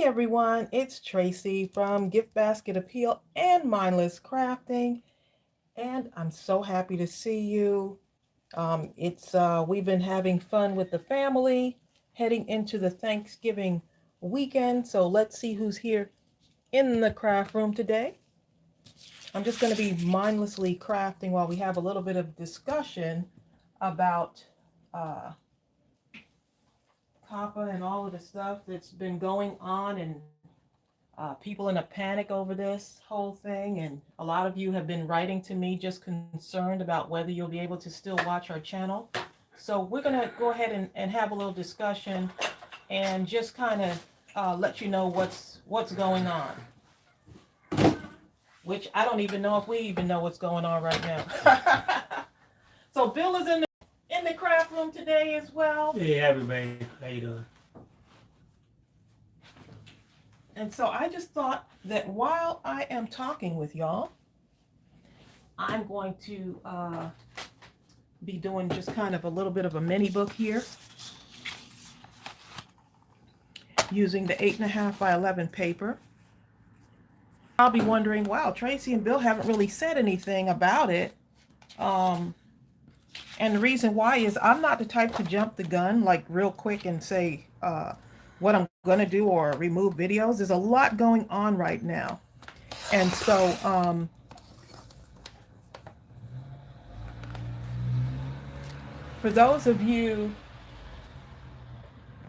everyone, it's Tracey from GiftBasketAppeal and Mindless Crafting, and I'm so happy to see you. It's We've been having fun with the family, heading into the Thanksgiving weekend. So let's see who's here in the craft room today. I'm just going to be mindlessly crafting while we have a little bit of discussion about Coppa and all of the stuff that's been going on, and people in a panic over this whole thing. And a lot of you have been writing to me just concerned about whether you'll be able to still watch our channel. So we're going to go ahead and have a little discussion and just kind of let you know what's going on, which I don't even know if we even know what's going on right now. So Bill is in the craft room today as well. Hey everybody, how you doing? And so I just thought that while I am talking with y'all, I'm going to be doing just kind of a little bit of a mini book here using the 8.5 by 11 paper. I'll be wondering, wow, Tracey and Bill haven't really said anything about it. And the reason why is I'm not the type to jump the gun like real quick and say what I'm going to do or remove videos. There's a lot going on right now. And so for those of you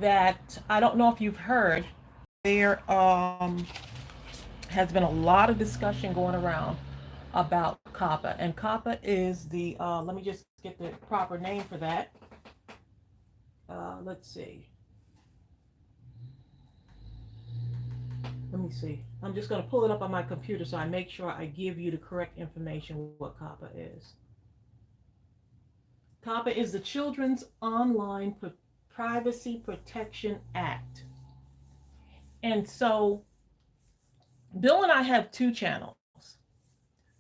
that I don't know if you've heard, there has been a lot of discussion going around about Coppa. And Coppa is the, let me just get the proper name for that. Let's see. Let me see. I'm just going to pull it up on my computer so I make sure I give you the correct information what Coppa is. Coppa is the Children's Online Privacy Protection Act. And so Bill and I have two channels.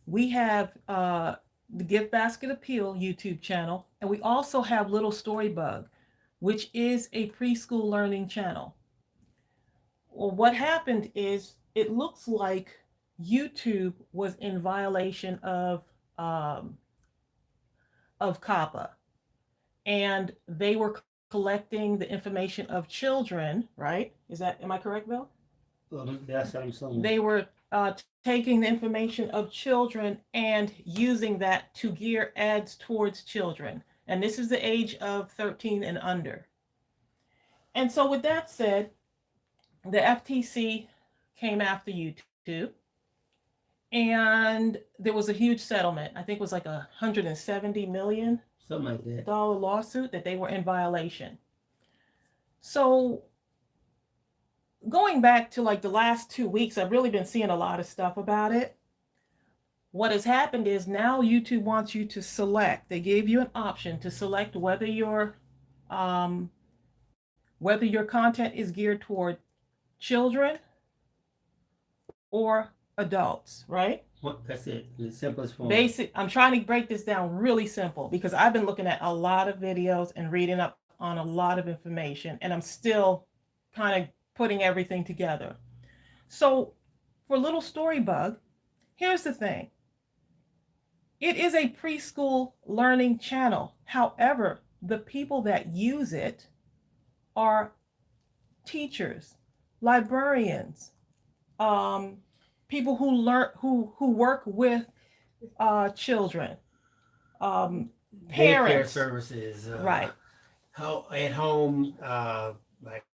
We have the GiftBasketAppeal YouTube channel, and we also have Little Storybug, which is a preschool learning channel. Well, what happened is it looks like YouTube was in violation of Coppa, and they were collecting the information of children, right? Am I correct, Bill? Well, that's what I'm saying. They were taking the information of children and using that to gear ads towards children. And this is the age of 13 and under. And so with that said, the FTC came after YouTube, and there was a huge settlement. I think it was like $170 million something like that lawsuit that they were in violation. So going back to like the last 2 weeks, I've really been seeing a lot of stuff about it. What has happened is now YouTube wants you to select. They gave you an option to select whether your content is geared toward children or adults, right? Well, that's it, the simplest form. I'm trying to break this down really simple because I've been looking at a lot of videos and reading up on a lot of information, and I'm still kind of putting everything together. So for Little Storybug, here's the thing. It is a preschool learning channel. However, the people that use it are teachers, librarians, people who learn, who work with children, parents, daycare services, right? How at home, like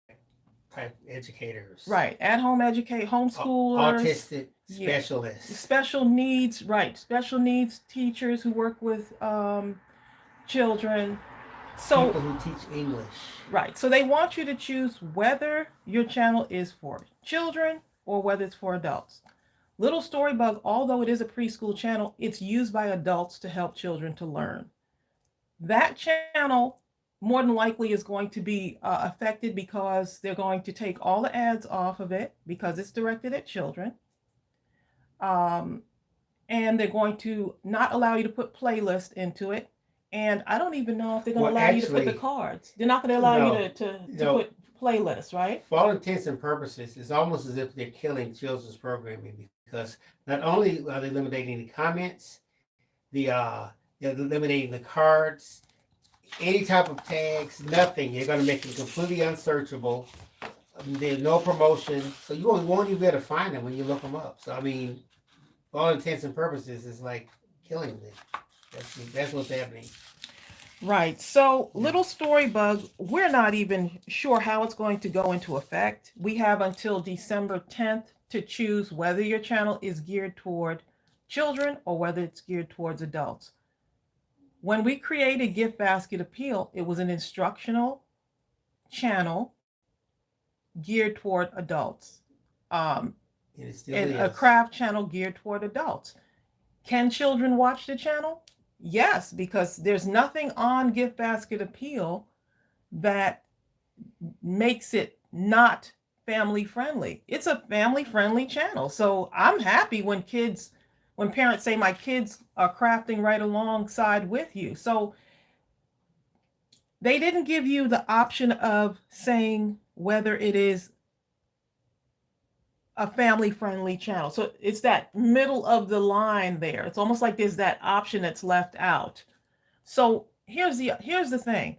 type educators, right? At home homeschoolers, autistic specialists, special needs, right? Special needs teachers who work with children. So people who teach English. Right. So they want you to choose whether your channel is for children or whether it's for adults. Little Storybug, although it is a preschool channel, it's used by adults to help children to learn. That channel more than likely is going to be affected because they're going to take all the ads off of it because it's directed at children. And they're going to not allow you to put playlists into it. And I don't even know if they're going to allow you to put the cards. They're not going to allow you to put playlist, right? For all intents and purposes, it's almost as if they're killing children's programming because not only are they eliminating the comments, they're eliminating the cards, any type of tags, nothing. They're going to make them completely unsearchable. There's no promotion, so you won't even be able to find them when you look them up. So I mean, for all intents and purposes, it's like killing them. That's what's happening. Right. So, Little Story Bug, we're not even sure how it's going to go into effect. We have until December 10th to choose whether your channel is geared toward children or whether it's geared towards adults. When we created Gift Basket Appeal, it was an instructional channel geared toward adults. And it still And is. a craft channel geared toward adults. Can children watch the channel? Yes, because there's nothing on Gift Basket Appeal that makes it not family friendly. It's a family friendly channel. So I'm happy when parents say my kids are crafting right alongside with you. So they didn't give you the option of saying whether it is a family friendly channel. So it's that middle of the line there. It's almost like there's that option that's left out. So here's the thing.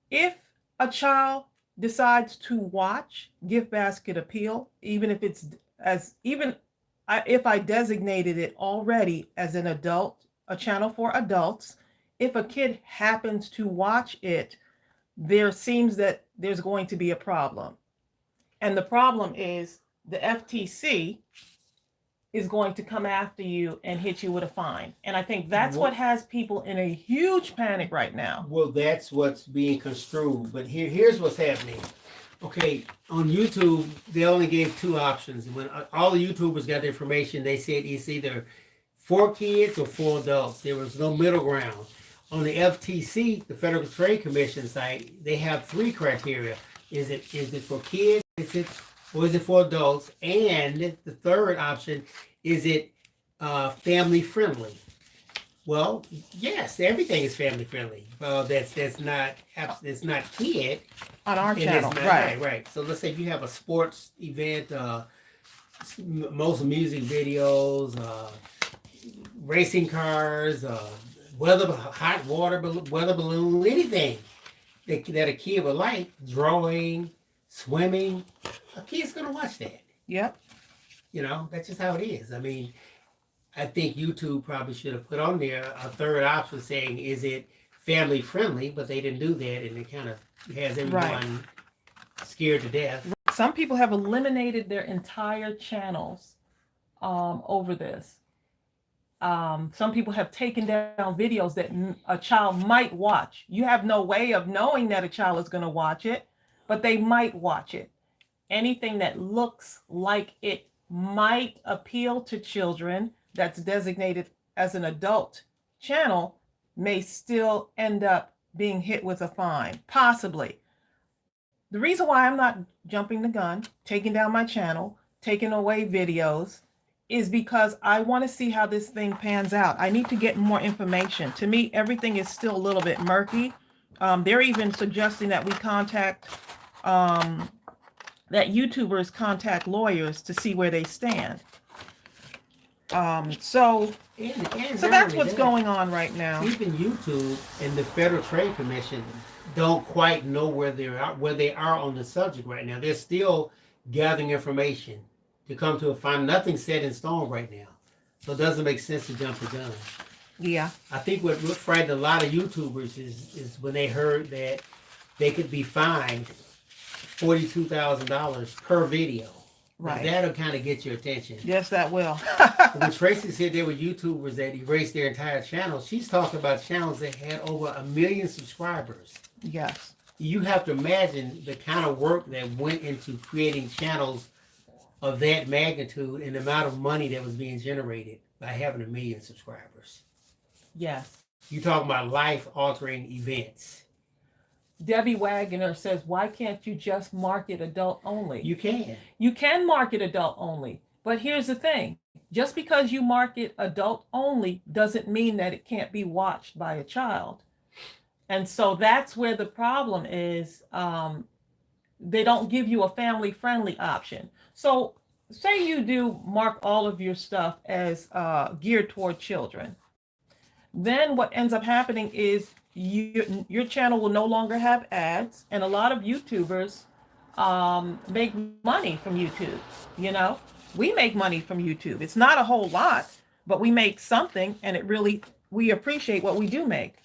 If a child decides to watch Gift Basket Appeal, if I designated it already as a channel for adults, if a kid happens to watch it, there seems that there's going to be a problem. And the problem is the FTC is going to come after you and hit you with a fine. And I think that's what has people in a huge panic right now. Well, that's what's being construed. But here's what's happening. Okay, on YouTube, they only gave two options. When all the YouTubers got the information, they said it's either for kids or for adults. There was no middle ground. On the FTC, the Federal Trade Commission site, they have three criteria. Is it for kids? Or is it for adults? And the third option, is it family friendly? Well, yes, everything is family friendly. Well, that's not kid On our channel, right? Right. So let's say if you have a sports event, most music videos, racing cars, hot water weather balloon, anything that a kid would like, drawing, swimming, a kid's gonna watch that. Yep. That's just how it is. I mean, I think YouTube probably should have put on there a third option saying, is it family friendly? But they didn't do that, and it kind of has everyone scared to death. Some people have eliminated their entire channels over this. Some people have taken down videos that a child might watch. You have no way of knowing that a child is going to watch it, but they might watch it. Anything that looks like it might appeal to children that's designated as an adult channel may still end up being hit with a fine, possibly. The reason why I'm not jumping the gun, taking down my channel, taking away videos, is because I want to see how this thing pans out. I need to get more information. To me, everything is still a little bit murky. They're even suggesting that we that YouTubers contact lawyers to see where they stand. So that's what's going on right now. Even YouTube and the Federal Trade Commission don't quite know where they are on the subject right now. They're still gathering information to come to a final. Nothing's set in stone right now, so it doesn't make sense to jump the gun. Yeah, I think what frightened a lot of YouTubers is when they heard that they could be fined $42,000 per video. right. That'll kind of get your attention. Yes, that will. When Tracey said there were YouTubers that erased their entire channel, she's talking about channels that had over 1 million subscribers. Yes. You have to imagine the kind of work that went into creating channels of that magnitude and the amount of money that was being generated by having 1 million subscribers. Yes. You're talking about life-altering events. Debbie Wagner says, why can't you just market adult only? You can. You can market adult only. But here's the thing. Just because you market adult only doesn't mean that it can't be watched by a child. And so that's where the problem is. They don't give you a family friendly option. So say you do mark all of your stuff as geared toward children. Then what ends up happening is your channel will no longer have ads, and a lot of YouTubers make money from YouTube. You know, we make money from YouTube. It's not a whole lot, but we make something, and we appreciate what we do make.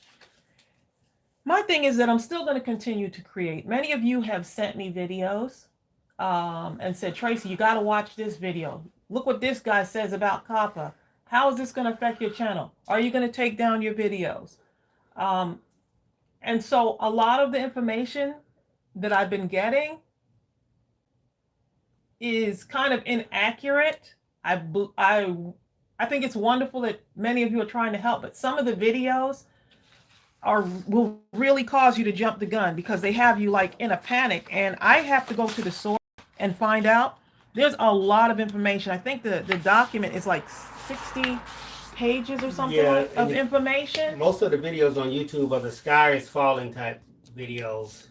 My thing is that I'm still going to continue to create. Many of you have sent me videos and said, Tracey, you got to watch this video. Look what this guy says about Coppa. How is this going to affect your channel? Are you going to take down your videos? And so a lot of the information that I've been getting is kind of inaccurate. I think it's wonderful that many of you are trying to help, but some of the videos will really cause you to jump the gun because they have you like in a panic, and I have to go to the source and find out. There's a lot of information. I think the document is like 60 pages or something of information. Most of the videos on YouTube are the sky is falling type videos.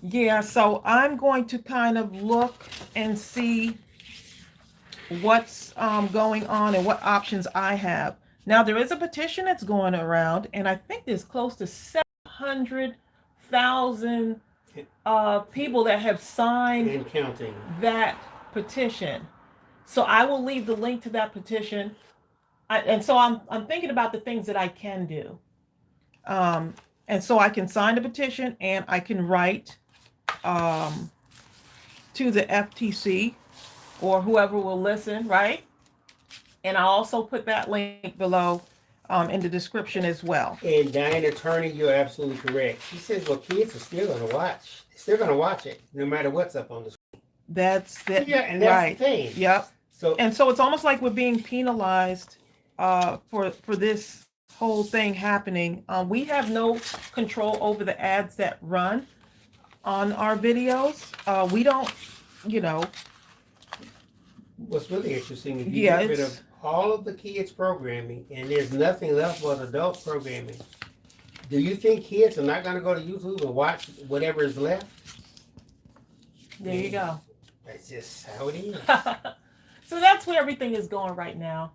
Yeah, so I'm going to kind of look and see what's going on and what options I have. Now, there is a petition that's going around, and I think there's close to 700,000 people that have signed and counting that petition. So I will leave the link to that petition. And so I'm thinking about the things that I can do. And so I can sign the petition, and I can write to the FTC or whoever will listen, right? And I'll also put that link below in the description as well. And Diane Attorney, you're absolutely correct. She says, well, kids are still going to watch. They're still going to watch it, no matter what's up on the screen. That's it. Yeah, and that's right. the thing. Yep. So it's almost like we're being penalized for this whole thing happening. We have no control over the ads that run on our videos. We don't, what's really interesting is you get rid of all of the kids programming, and there's nothing left but adult programming. Do you think kids are not going to go to YouTube and watch whatever is left? There you go. That's just how it is. So that's where everything is going right now.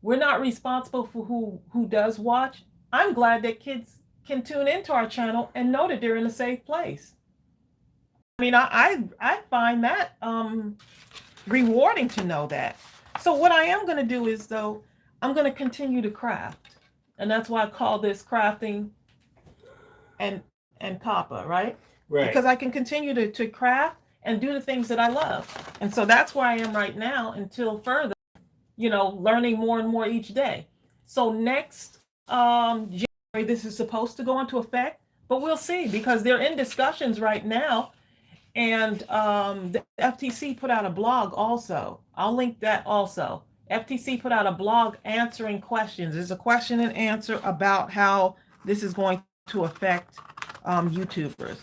We're not responsible for who does watch. I'm glad that kids can tune into our channel and know that they're in a safe place. I mean, I find that rewarding to know that. So what I am going to do is, though, I'm going to continue to craft. And that's why I call this crafting and Coppa, right? Right. Because I can continue to craft and do the things that I love. And so that's where I am right now until further, learning more and more each day. So next January, this is supposed to go into effect, but we'll see because they're in discussions right now. And the FTC put out a blog also. I'll link that also. FTC put out a blog answering questions. There's a question and answer about how this is going to affect YouTubers.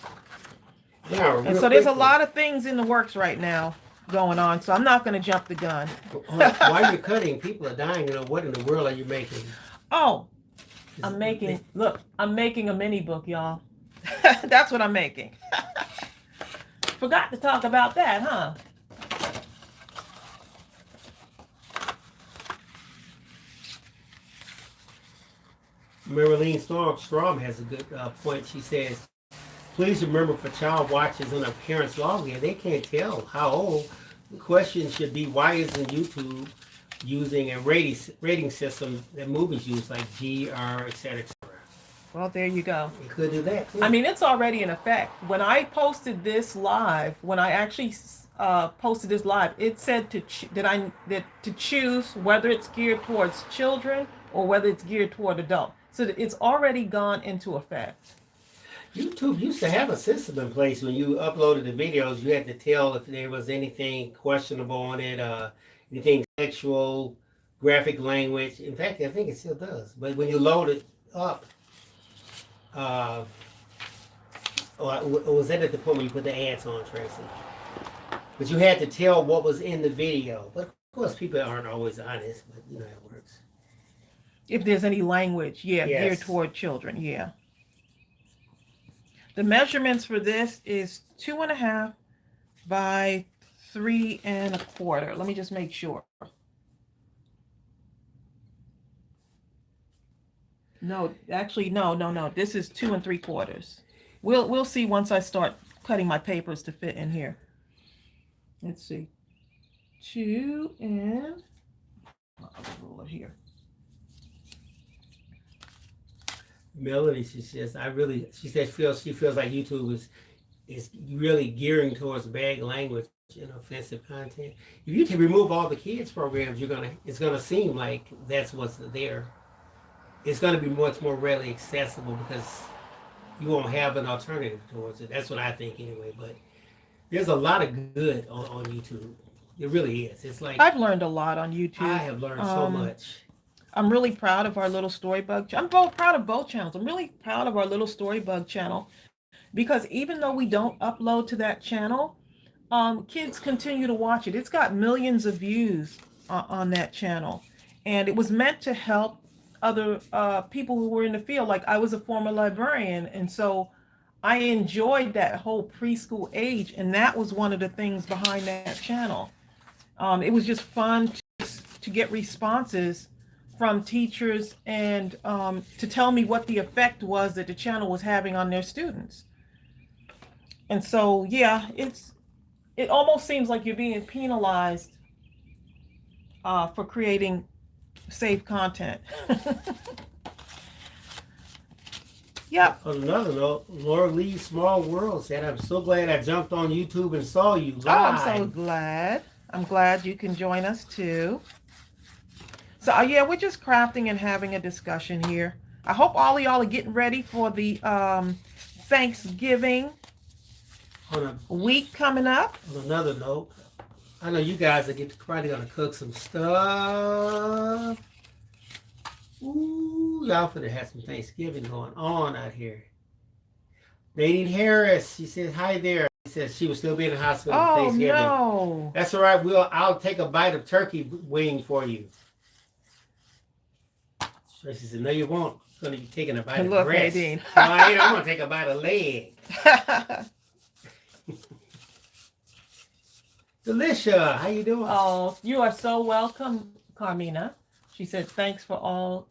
Yeah, and so there's a lot of things in the works right now going on. So I'm not going to jump the gun. While you're cutting, people are dying. What in the world are you making? Oh, I'm making a mini book, y'all. That's what I'm making. Forgot to talk about that, huh? Marilyn Strom has a good point. She says, please remember for child watchers on a parent's login, they can't tell how old. The question should be, why isn't YouTube using a rating system that movies use, like GR, etc., etc.? Well, there you go. You could do that too. I mean, it's already in effect. When I posted this live, when I actually posted this live, it said to choose whether it's geared towards children or whether it's geared toward adult. So it's already gone into effect. YouTube used to have a system in place when you uploaded the videos. You had to tell if there was anything questionable on it, anything sexual, graphic language. In fact, I think it still does. But when you load it up, was that at the point when you put the ads on, Tracey? But you had to tell what was in the video. But of course, people aren't always honest, but you know how it works. If there's any language, yeah, geared Yes. toward children, yeah. The measurements for this is 2.5 by 3.25. Let me just make sure. No, actually, no. This is 2.75. We'll see once I start cutting my papers to fit in here. Let's see. 2 and I'll roll it here. Melody, she says she feels like YouTube is really gearing towards bad language and offensive content. If you can remove all the kids programs, it's gonna seem like that's what's there. It's gonna be much more readily accessible because you won't have an alternative towards it. That's what I think anyway. But there's a lot of good on YouTube. It really is. It's like I've learned a lot on YouTube. I have learned so much. I'm really proud of our little Storybug. I'm both proud of both channels. I'm really proud of our little Storybug channel because even though we don't upload to that channel, kids continue to watch it. It's got millions of views on that channel, and it was meant to help other people who were in the field. Like I was a former librarian, and so I enjoyed that whole preschool age, and that was one of the things behind that channel. It was just fun to get responses from teachers and to tell me what the effect was that the channel was having on their students. And so, yeah, it almost seems like you're being penalized for creating safe content. Yep. On another note, Laura Lee Small World said, "I'm so glad I jumped on YouTube and saw you live." Oh, I'm so glad. I'm glad you can join us too. So yeah, we're just crafting and having a discussion here. I hope all of y'all are getting ready for the Thanksgiving week coming up. On another note, I know you guys are probably gonna cook some stuff. Ooh, y'all finna have some Thanksgiving going on out here. Nadine Harris, she says hi there. She says she will still be in the hospital for Thanksgiving. No. That's all right. I'll take a bite of turkey wing for you. Tracy said, "No, you won't. You're gonna be taking a bite of breast." Nadine. No, I ain't. I'm gonna take a bite of leg. Delicia, how you doing? Oh, you are so welcome, Carmina. She said, "Thanks for all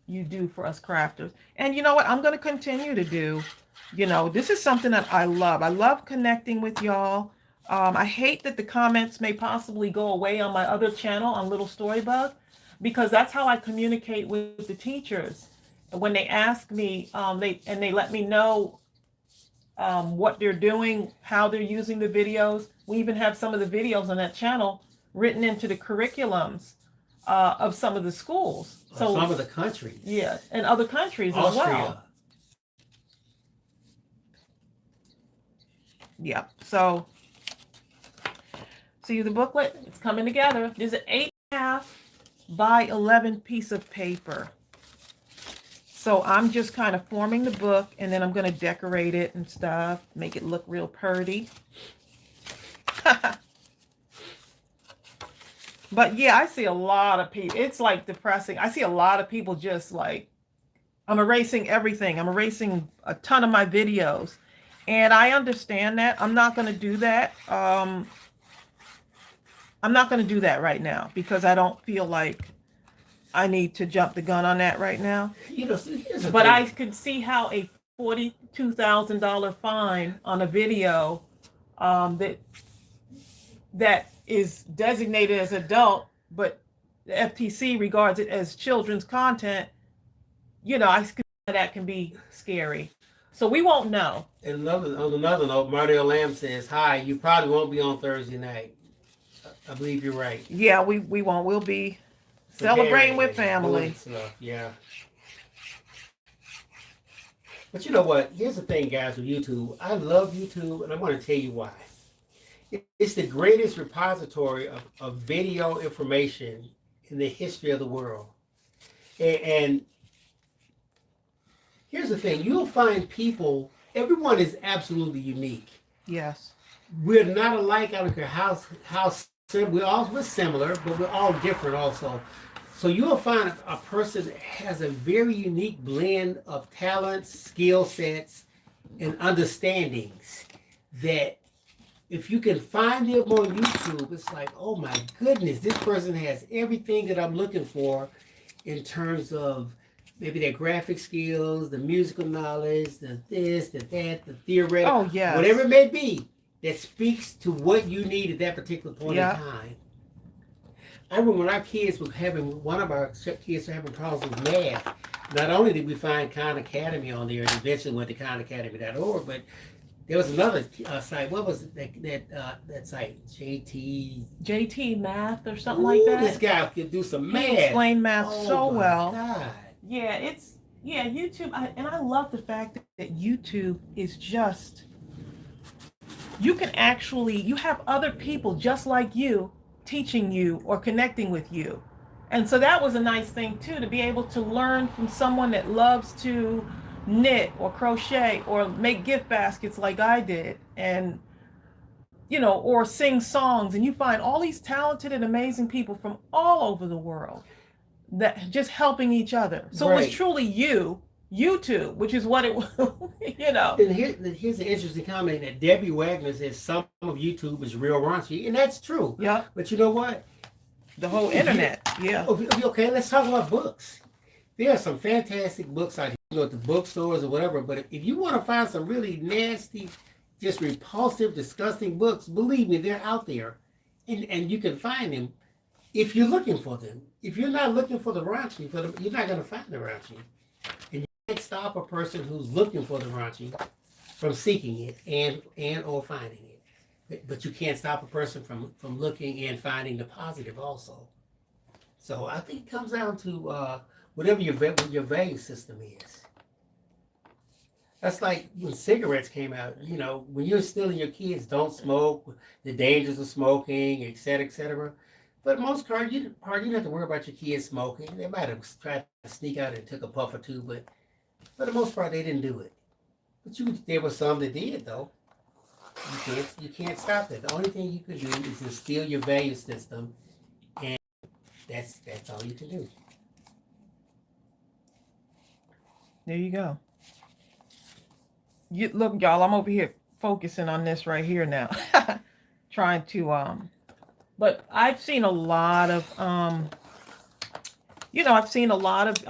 you do for us crafters." And you know what? I'm going to continue to do. You know, this is something that I love. I love connecting with y'all. I hate that the comments may possibly go away on my other channel on Little Storybug, because that's how I communicate with the teachers. When they ask me, they let me know what they're doing, how they're using the videos. We even have some of the videos on that channel written into the curriculums of some of the schools. So some of the countries. Yeah, and other countries Austria. as well. Yeah. So see the booklet? It's coming together. There's an 8.5 by 11 piece of paper. So I'm just kind of forming the book, and then I'm going to decorate it and stuff, make it look real pretty. But yeah, I see a lot of people. It's like depressing. I see a lot of people just like, I'm erasing everything. I'm erasing a ton of my videos. And I understand that. I'm not going to do that. I'm not going to do that right now because I don't feel like I need to jump the gun on that right now. You know, but I can see how a $42,000 fine on a video that is designated as adult, but the FTC regards it as children's content, you know, I see that can be scary. So we won't know. And on another note, Mardell Lamb says, "Hi, you probably won't be on Thursday night." I believe you're right. Yeah, we won't. We'll be celebrating with family. Stuff. Yeah. But you know what? Here's the thing, guys, with YouTube. I love YouTube, and I'm going to tell you why. It's the greatest repository of video information in the history of the world. And here's the thing. You'll find people, everyone is absolutely unique. Yes. We're not alike. I don't care how we're similar, but we're all different also. So you'll find a person that has a very unique blend of talents, skill sets, and understandings that if you can find them on YouTube, it's like, oh my goodness, this person has everything that I'm looking for in terms of maybe their graphic skills, the musical knowledge, the this, the that, the theoretical, Oh, yes. whatever it may be, that speaks to what you need at that particular point in time. I remember when our kids were having, one of our kids were having problems with math. Not only did we find Khan Academy on there, and eventually went to KhanAcademy.org, but there was another site. What was it, that site? JT Math or something like that. This guy could do some math. He explained math so my well. God. Yeah, YouTube. And I love the fact that YouTube is just, you can actually, you have other people just like you teaching you or connecting with you. And so that was a nice thing too, to be able to learn from someone that loves to knit or crochet or make gift baskets like I did, and or sing songs. And you find all these talented and amazing people from all over the world that just helping each other. So It was truly YouTube, which is what it was. And here's an interesting comment that Debbie Wagner says some of YouTube is real raunchy, and that's true. Yeah. But you know what? The whole internet. Yeah. Okay, let's talk about books. There are some fantastic books out here. You go to bookstores or whatever, but if you want to find some really nasty, just repulsive, disgusting books, believe me, they're out there. And you can find them if you're looking for them. If you're not looking for the raunchy, you're not going to find the raunchy. And you can't stop a person who's looking for the raunchy from seeking it and or finding it. But you can't stop a person from looking and finding the positive also. So I think it comes down to whatever your value system is. That's like when cigarettes came out. When you're instilling your kids don't smoke, the dangers of smoking, et cetera, et cetera. But most part, you don't have to worry about your kids smoking. They might have tried to sneak out and took a puff or two, but for the most part, they didn't do it. But there were some that did, though. You can't stop that. The only thing you can do is instill your value system, and that's all you can do. There you go. Look, y'all, I'm over here focusing on this right here now. Trying to but I've seen a lot of I've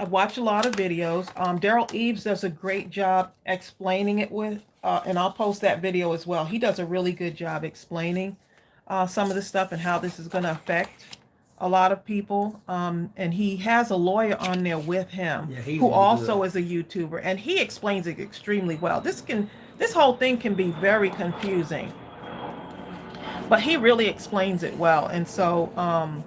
watched a lot of videos. Derral Eves does a great job explaining it and I'll post that video as well. He does a really good job explaining some of the stuff and how this is going to affect a lot of people. And he has a lawyer on there with him who also is a YouTuber, and he explains it extremely well. This whole thing can be very confusing, but he really explains it well. And so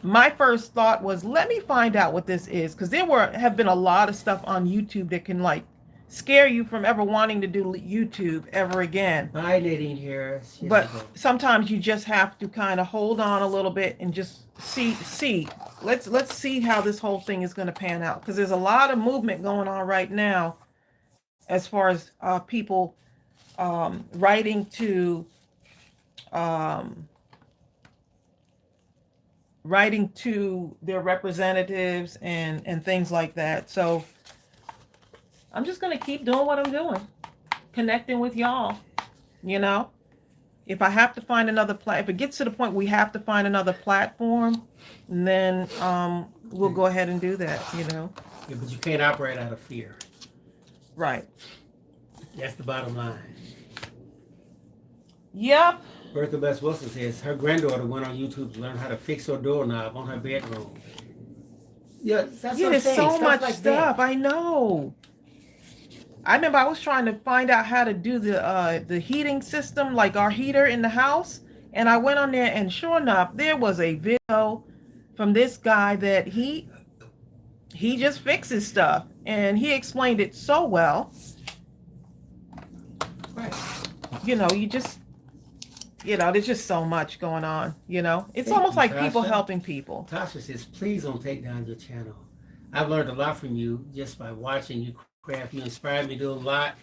my first thought was, let me find out what this is, because have been a lot of stuff on YouTube that can scare you from ever wanting to do YouTube ever again. Bye, Nadine Harris. But sometimes you just have to kind of hold on a little bit and just see. Let's see how this whole thing is going to pan out, because there's a lot of movement going on right now as far as people writing to their representatives and things like that. So I'm just going to keep doing what I'm doing, connecting with y'all. If I have to find another if it gets to the point we have to find another platform, then we'll go ahead and do that. Yeah, but you can't operate out of fear. Right. That's the bottom line. Yep. Bertha Bess Wilson says her granddaughter went on YouTube to learn how to fix her doorknob on her bedroom. Yeah, there's so much stuff. I know. I remember I was trying to find out how to do the heating system, like our heater in the house, and I went on there, and sure enough, there was a video from this guy that he just fixes stuff, and he explained it so well. Right. There's just so much going on. It's almost like people helping people. Tasha says, please don't take down your channel. I've learned a lot from you just by watching you craft. You inspired me to do a lot.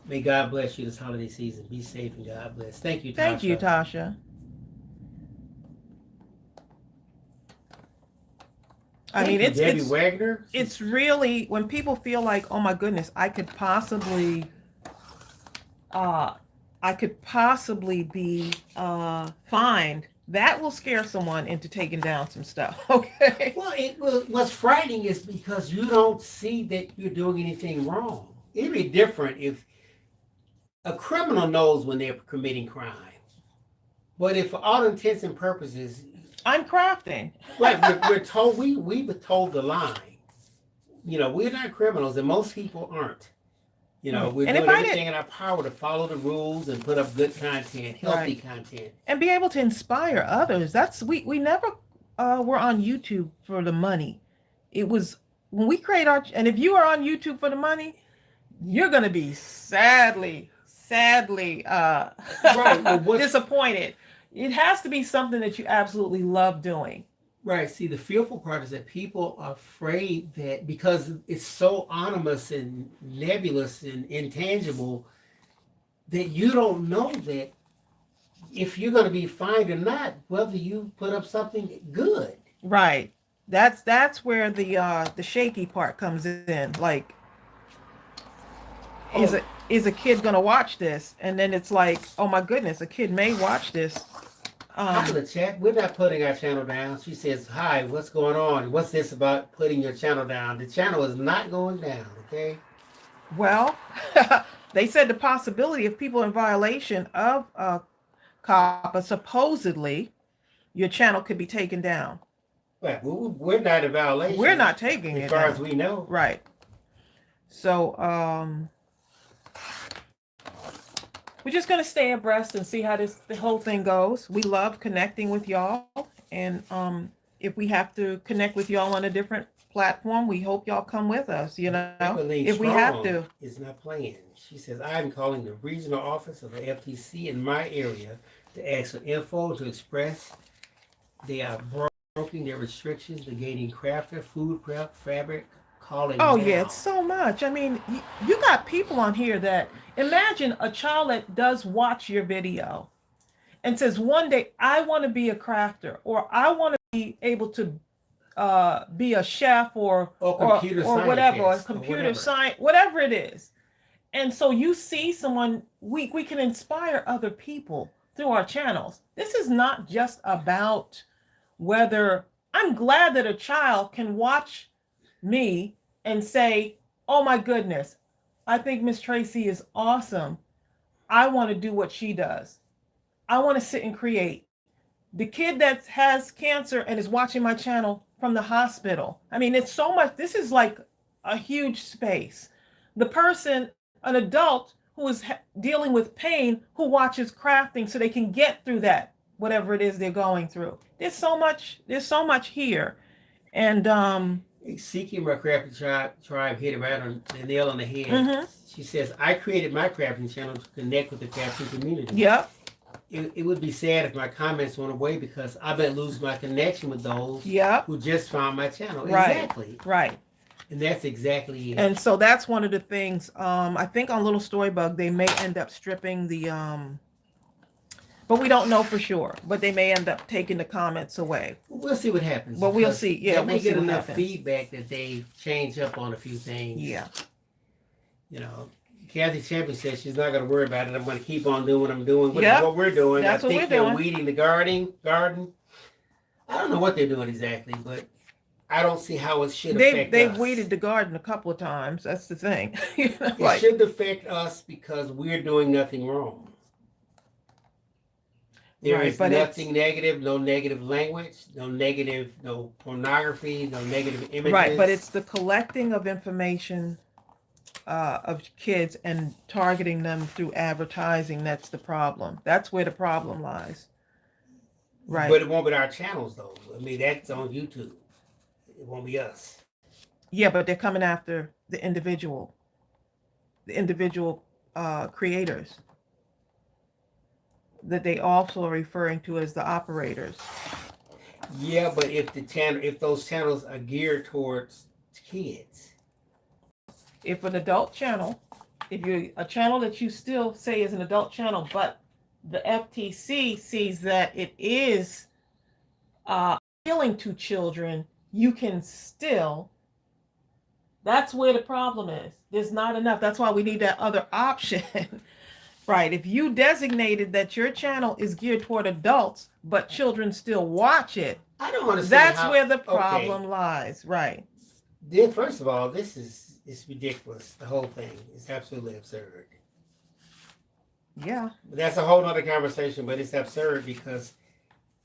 May God bless you this holiday season. Be safe and God bless. Thank you, Tasha. Thank you, Tasha. I mean, Thank you, Debbie Wagner. it's really when people feel like, oh my goodness, uh, I could possibly be fined. That will scare someone into taking down some stuff. Okay. Well, what's frightening is because you don't see that you're doing anything wrong. It'd be different if a criminal knows when they're committing crime. But if, for all intents and purposes, I'm crafting. right, we're told we were told the line. We're not criminals, and most people aren't. We're And doing everything in our power to follow the rules and put up good content, healthy Right. content. And be able to inspire others. That's we never were on YouTube for the money. It was when we create our, and if you are on YouTube for the money, you're gonna be sadly Right. Well, disappointed. It has to be something that you absolutely love doing. right. See, the fearful part is that people are afraid that because it's so ominous and nebulous and intangible that you don't know that if you're going to be fined or not, whether you put up something good. Right. That's where the shaky part comes in. Like, is Oh, a kid gonna watch this? And then it's like, oh my goodness, a kid may watch this. top of the chat, we're not putting our channel down. She says, hi, what's going on? What's this about putting your channel down? The channel is not going down, okay? Well, they said the possibility of people in violation of COPPA, supposedly your channel could be taken down. Right. We're not in violation. We're not taking it as far down. as we know. Right. So we're just gonna stay abreast and see how the whole thing goes. We love connecting with y'all, and if we have to connect with y'all on a different platform, we hope y'all come with us. If we have to. Is not playing. She says, I'm calling the regional office of the FTC in my area to ask for info to express they are broken their restrictions to gaining crafter, food prep, fabric, calling. Oh now. yeah, it's so much. I mean, you got people on here that imagine a child that does watch your video and says one day I want to be a crafter, or I want to be able to be a chef or computer or whatever, or scientist, computer science, whatever it is. And so you see someone, we can inspire other people through our channels. This is not just about whether, I'm glad that a child can watch me and say, oh my goodness, I think Miss Tracey is awesome. I want to do what she does. I want to sit and create. The kid that has cancer and is watching my channel from the hospital. I mean, it's so much. This is like a huge space. The person, an adult who is dealing with pain, who watches crafting so they can get through that, whatever it is they're going through. There's so much here. And Seeking my crafting tribe hit it right on the nail on the head. She says, I created my crafting channel to connect with the crafting community. Yep. It would be sad if my comments went away because I bet lose my connection with those who just found my channel. Right. Exactly. Right. And that's exactly it. And so that's one of the things. I think on Little Storybug they may end up stripping the but we don't know for sure. But they may end up taking the comments away. We'll see what happens. But we'll see. Yeah, we'll we'll get see enough feedback that they change up on a few things. Yeah. Kathy Champion says she's not going to worry about it. I'm going to keep on doing what I'm doing. What we're doing. That's I think what we're they're doing. weeding the garden. I don't know what they're doing exactly, but I don't see how it should affect us. They've weeded the garden a couple of times. That's the thing. It shouldn't affect us because we're doing nothing wrong. There is nothing negative, no negative language, no pornography, no negative images. Right, but it's the collecting of information of kids and targeting them through advertising. That's the problem. That's where the problem lies. Right. But it won't be our channels, though. I mean, that's on YouTube. It won't be us. Yeah, but they're coming after the individual creators that they also are referring to as the operators. Yeah, but if those channels are geared towards kids. If an adult channel, if you're a channel that you still say is an adult channel, but the FTC sees that it is appealing to children, you can still, that's where the problem is. There's not enough. That's why we need that other option. Right. If you designated that your channel is geared toward adults, but children still watch it, I don't understand that's how. where the Okay, problem lies. Right. then first of all, this is it's ridiculous. The whole thing is absolutely absurd. Yeah. That's a whole other conversation, but it's absurd because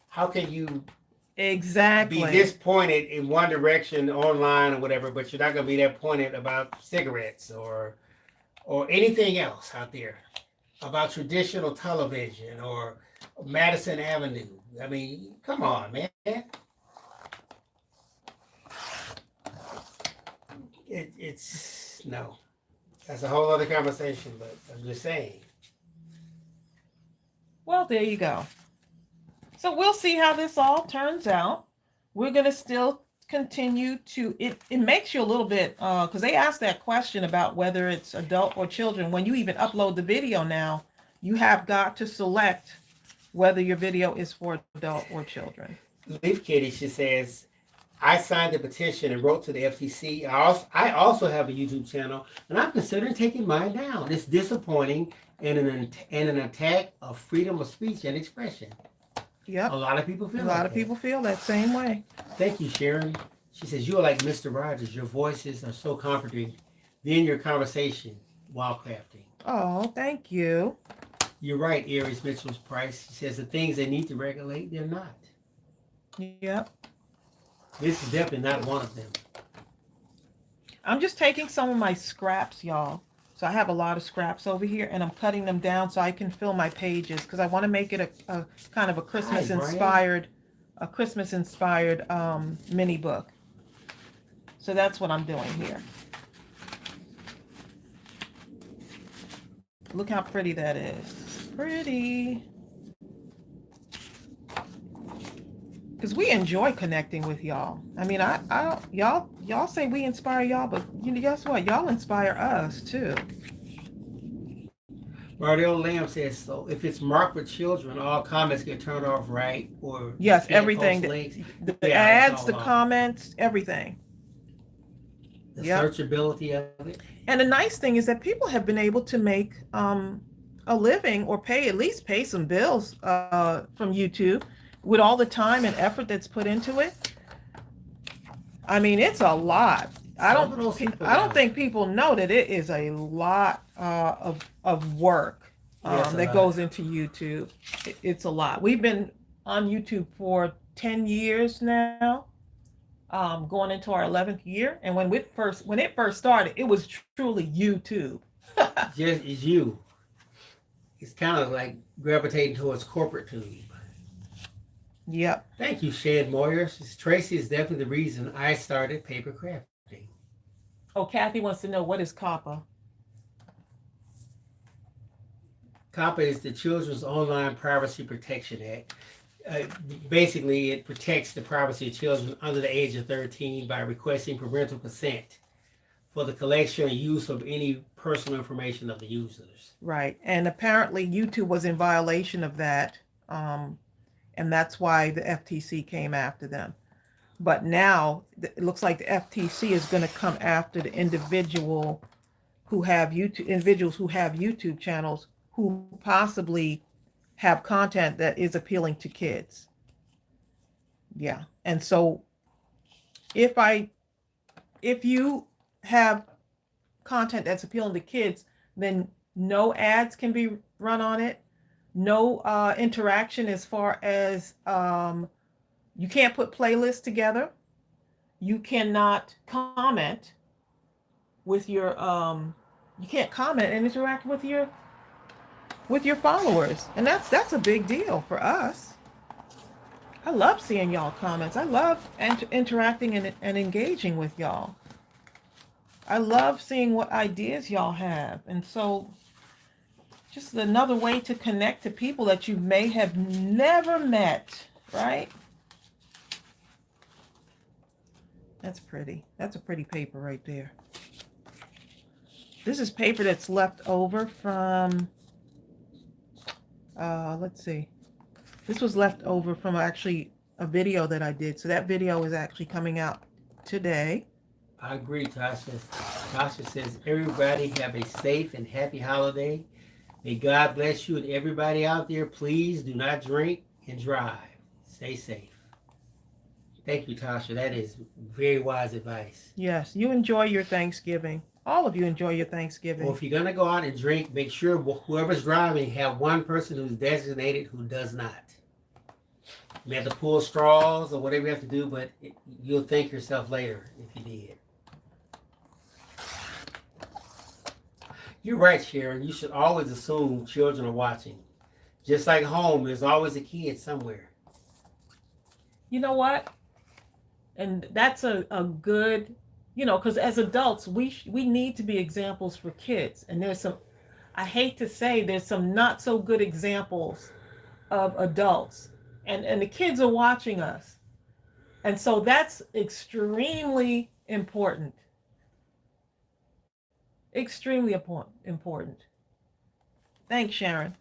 how can you Exactly. be disappointed in one direction online or whatever, but you're not going to be that pointed about cigarettes or anything else out there, about traditional television or Madison Avenue. I mean, come on, man. It's no. That's a whole other conversation, but I'm just saying. Well, there you go. So we'll see how this all turns out. We're going to still continue to, it makes you a little bit, because they asked that question about whether it's adult or children. When you even upload the video now, you have got to select whether your video is for adult or children. Leaf Kitty, she says, I signed the petition and wrote to the FTC. I also have a YouTube channel, and I'm considering taking mine down. It's disappointing and an attack of freedom of speech and expression. Yep. A lot of people feel A lot of people feel that same way. Thank you, Sharon. She says, you are like Mr. Rogers. Your voices are so comforting. Then your conversation while crafting. Oh, thank you. You're right, Aries Mitchell's Price. She says the things they need to regulate, they're not. Yep. This is definitely not one of them. I'm just taking some of my scraps, y'all. So I have a lot of scraps over here, and I'm cutting them down so I can fill my pages because I want to make it a kind of a Christmas inspired, mini book. So that's what I'm doing here. Look how pretty that is. Pretty. Because we enjoy connecting with y'all. I mean, y'all say we inspire y'all, but you know, guess what? Y'all inspire us too. Mardell Lamb says, so if it's marked for children, all comments get turned off, right? Or yes, everything. The ads, the comments, everything. The searchability of it. And the nice thing is that people have been able to make a living or at least pay some bills from YouTube. With all the time and effort that's put into it, I mean, it's a lot. I don't think people know that it is a lot of work that goes into YouTube. It's a lot. We've been on YouTube for 10 years now, going into our 11th year. And when it first started, it was truly YouTube. Just is you. It's kind of like gravitating towards corporate tube. Yep. Thank you, Shan Moyer. Tracey is definitely the reason I started paper crafting. Oh, Kathy wants to know, what is Coppa? Coppa is the Children's Online Privacy Protection Act. Basically, it protects the privacy of children under the age of 13 by requesting parental consent for the collection and use of any personal information of the users. Right. And apparently YouTube was in violation of that. And that's why the FTC came after them. But now it looks like the FTC is going to come after the individuals who have YouTube channels who possibly have content that is appealing to kids. Yeah. And so if you have content that's appealing to kids, then no ads can be run on it. No interaction as far as you can't put playlists together. You cannot comment with your you can't comment and interact with your followers. And that's a big deal for us. I love seeing y'all comments. I love interacting and engaging with y'all. I love seeing what ideas y'all have. And so just another way to connect to people that you may have never met, right? That's pretty. That's a pretty paper right there. This is paper that's left over from, let's see. This was left over from actually a video that I did. So that video is actually coming out today. I agree, Tasha. Tasha says, everybody have a safe and happy holiday. May God bless you and everybody out there. Please do not drink and drive. Stay safe. Thank you, Tasha. That is very wise advice. Yes, you enjoy your Thanksgiving. All of you enjoy your Thanksgiving. Or if you're going to go out and drink, make sure whoever's driving have one person who's designated who does not. You have to pull straws or whatever you have to do, but you'll thank yourself later if you did. You're right, Sharon. You should always assume children are watching. Just like home, there's always a kid somewhere. You know what? And that's a good, because as adults, we need to be examples for kids. And there's some, I hate to say, there's some not so good examples of adults. And the kids are watching us. And so that's extremely important. Extremely important. Thanks, Sharon,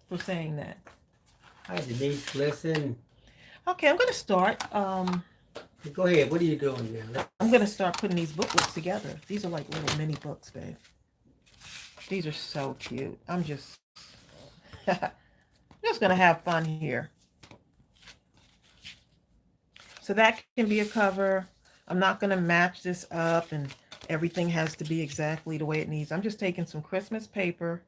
for saying that. Hi, Denise. Listen. Okay, I'm going to start. Go ahead. What are you doing now? I'm going to start putting these booklets together. These are like little mini books, babe. These are so cute. I'm just going to have fun here. So that can be a cover. I'm not going to match this up and everything has to be exactly the way it needs. I'm just taking some Christmas paper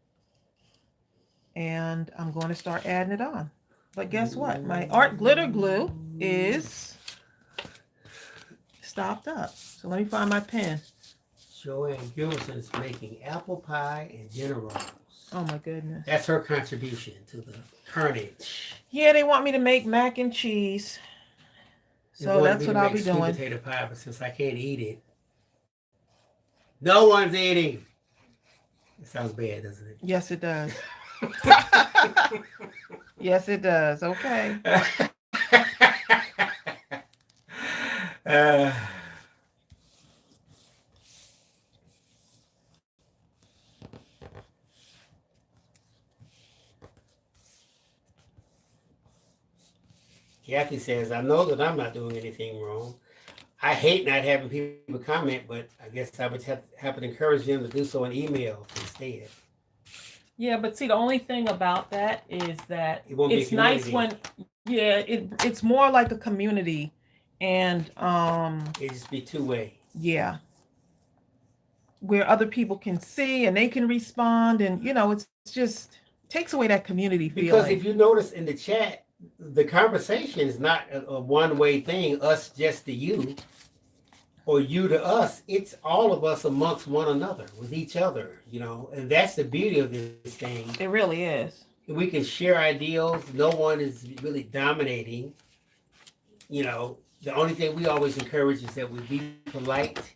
and I'm going to start adding it on. But guess what? My art glitter glue is stopped up. So let me find my pen. Joanne Gilson is making apple pie and dinner rolls. Oh my goodness. That's her contribution to the carnage. Yeah, they want me to make mac and cheese. So that's what I'll be doing. Sweet potato pie, but since I can't eat it, no one's eating. It sounds bad, doesn't it? Yes, it does. Yes, it does. Okay. Kathy says, I know that I'm not doing anything wrong. I hate not having people comment, but I guess I would have to encourage them to do so in email instead. Yeah, but see, the only thing about that is that it's nice when, it's more like a community, and it just be two-way. Yeah, where other people can see and they can respond, and it's just takes away that community feeling. Because if you notice in the chat, the conversation is not a one-way thing, us just to you, or you to us. It's all of us amongst one another, with each other, and that's the beauty of this thing. It really is. We can share ideals. No one is really dominating. The only thing we always encourage is that we be polite.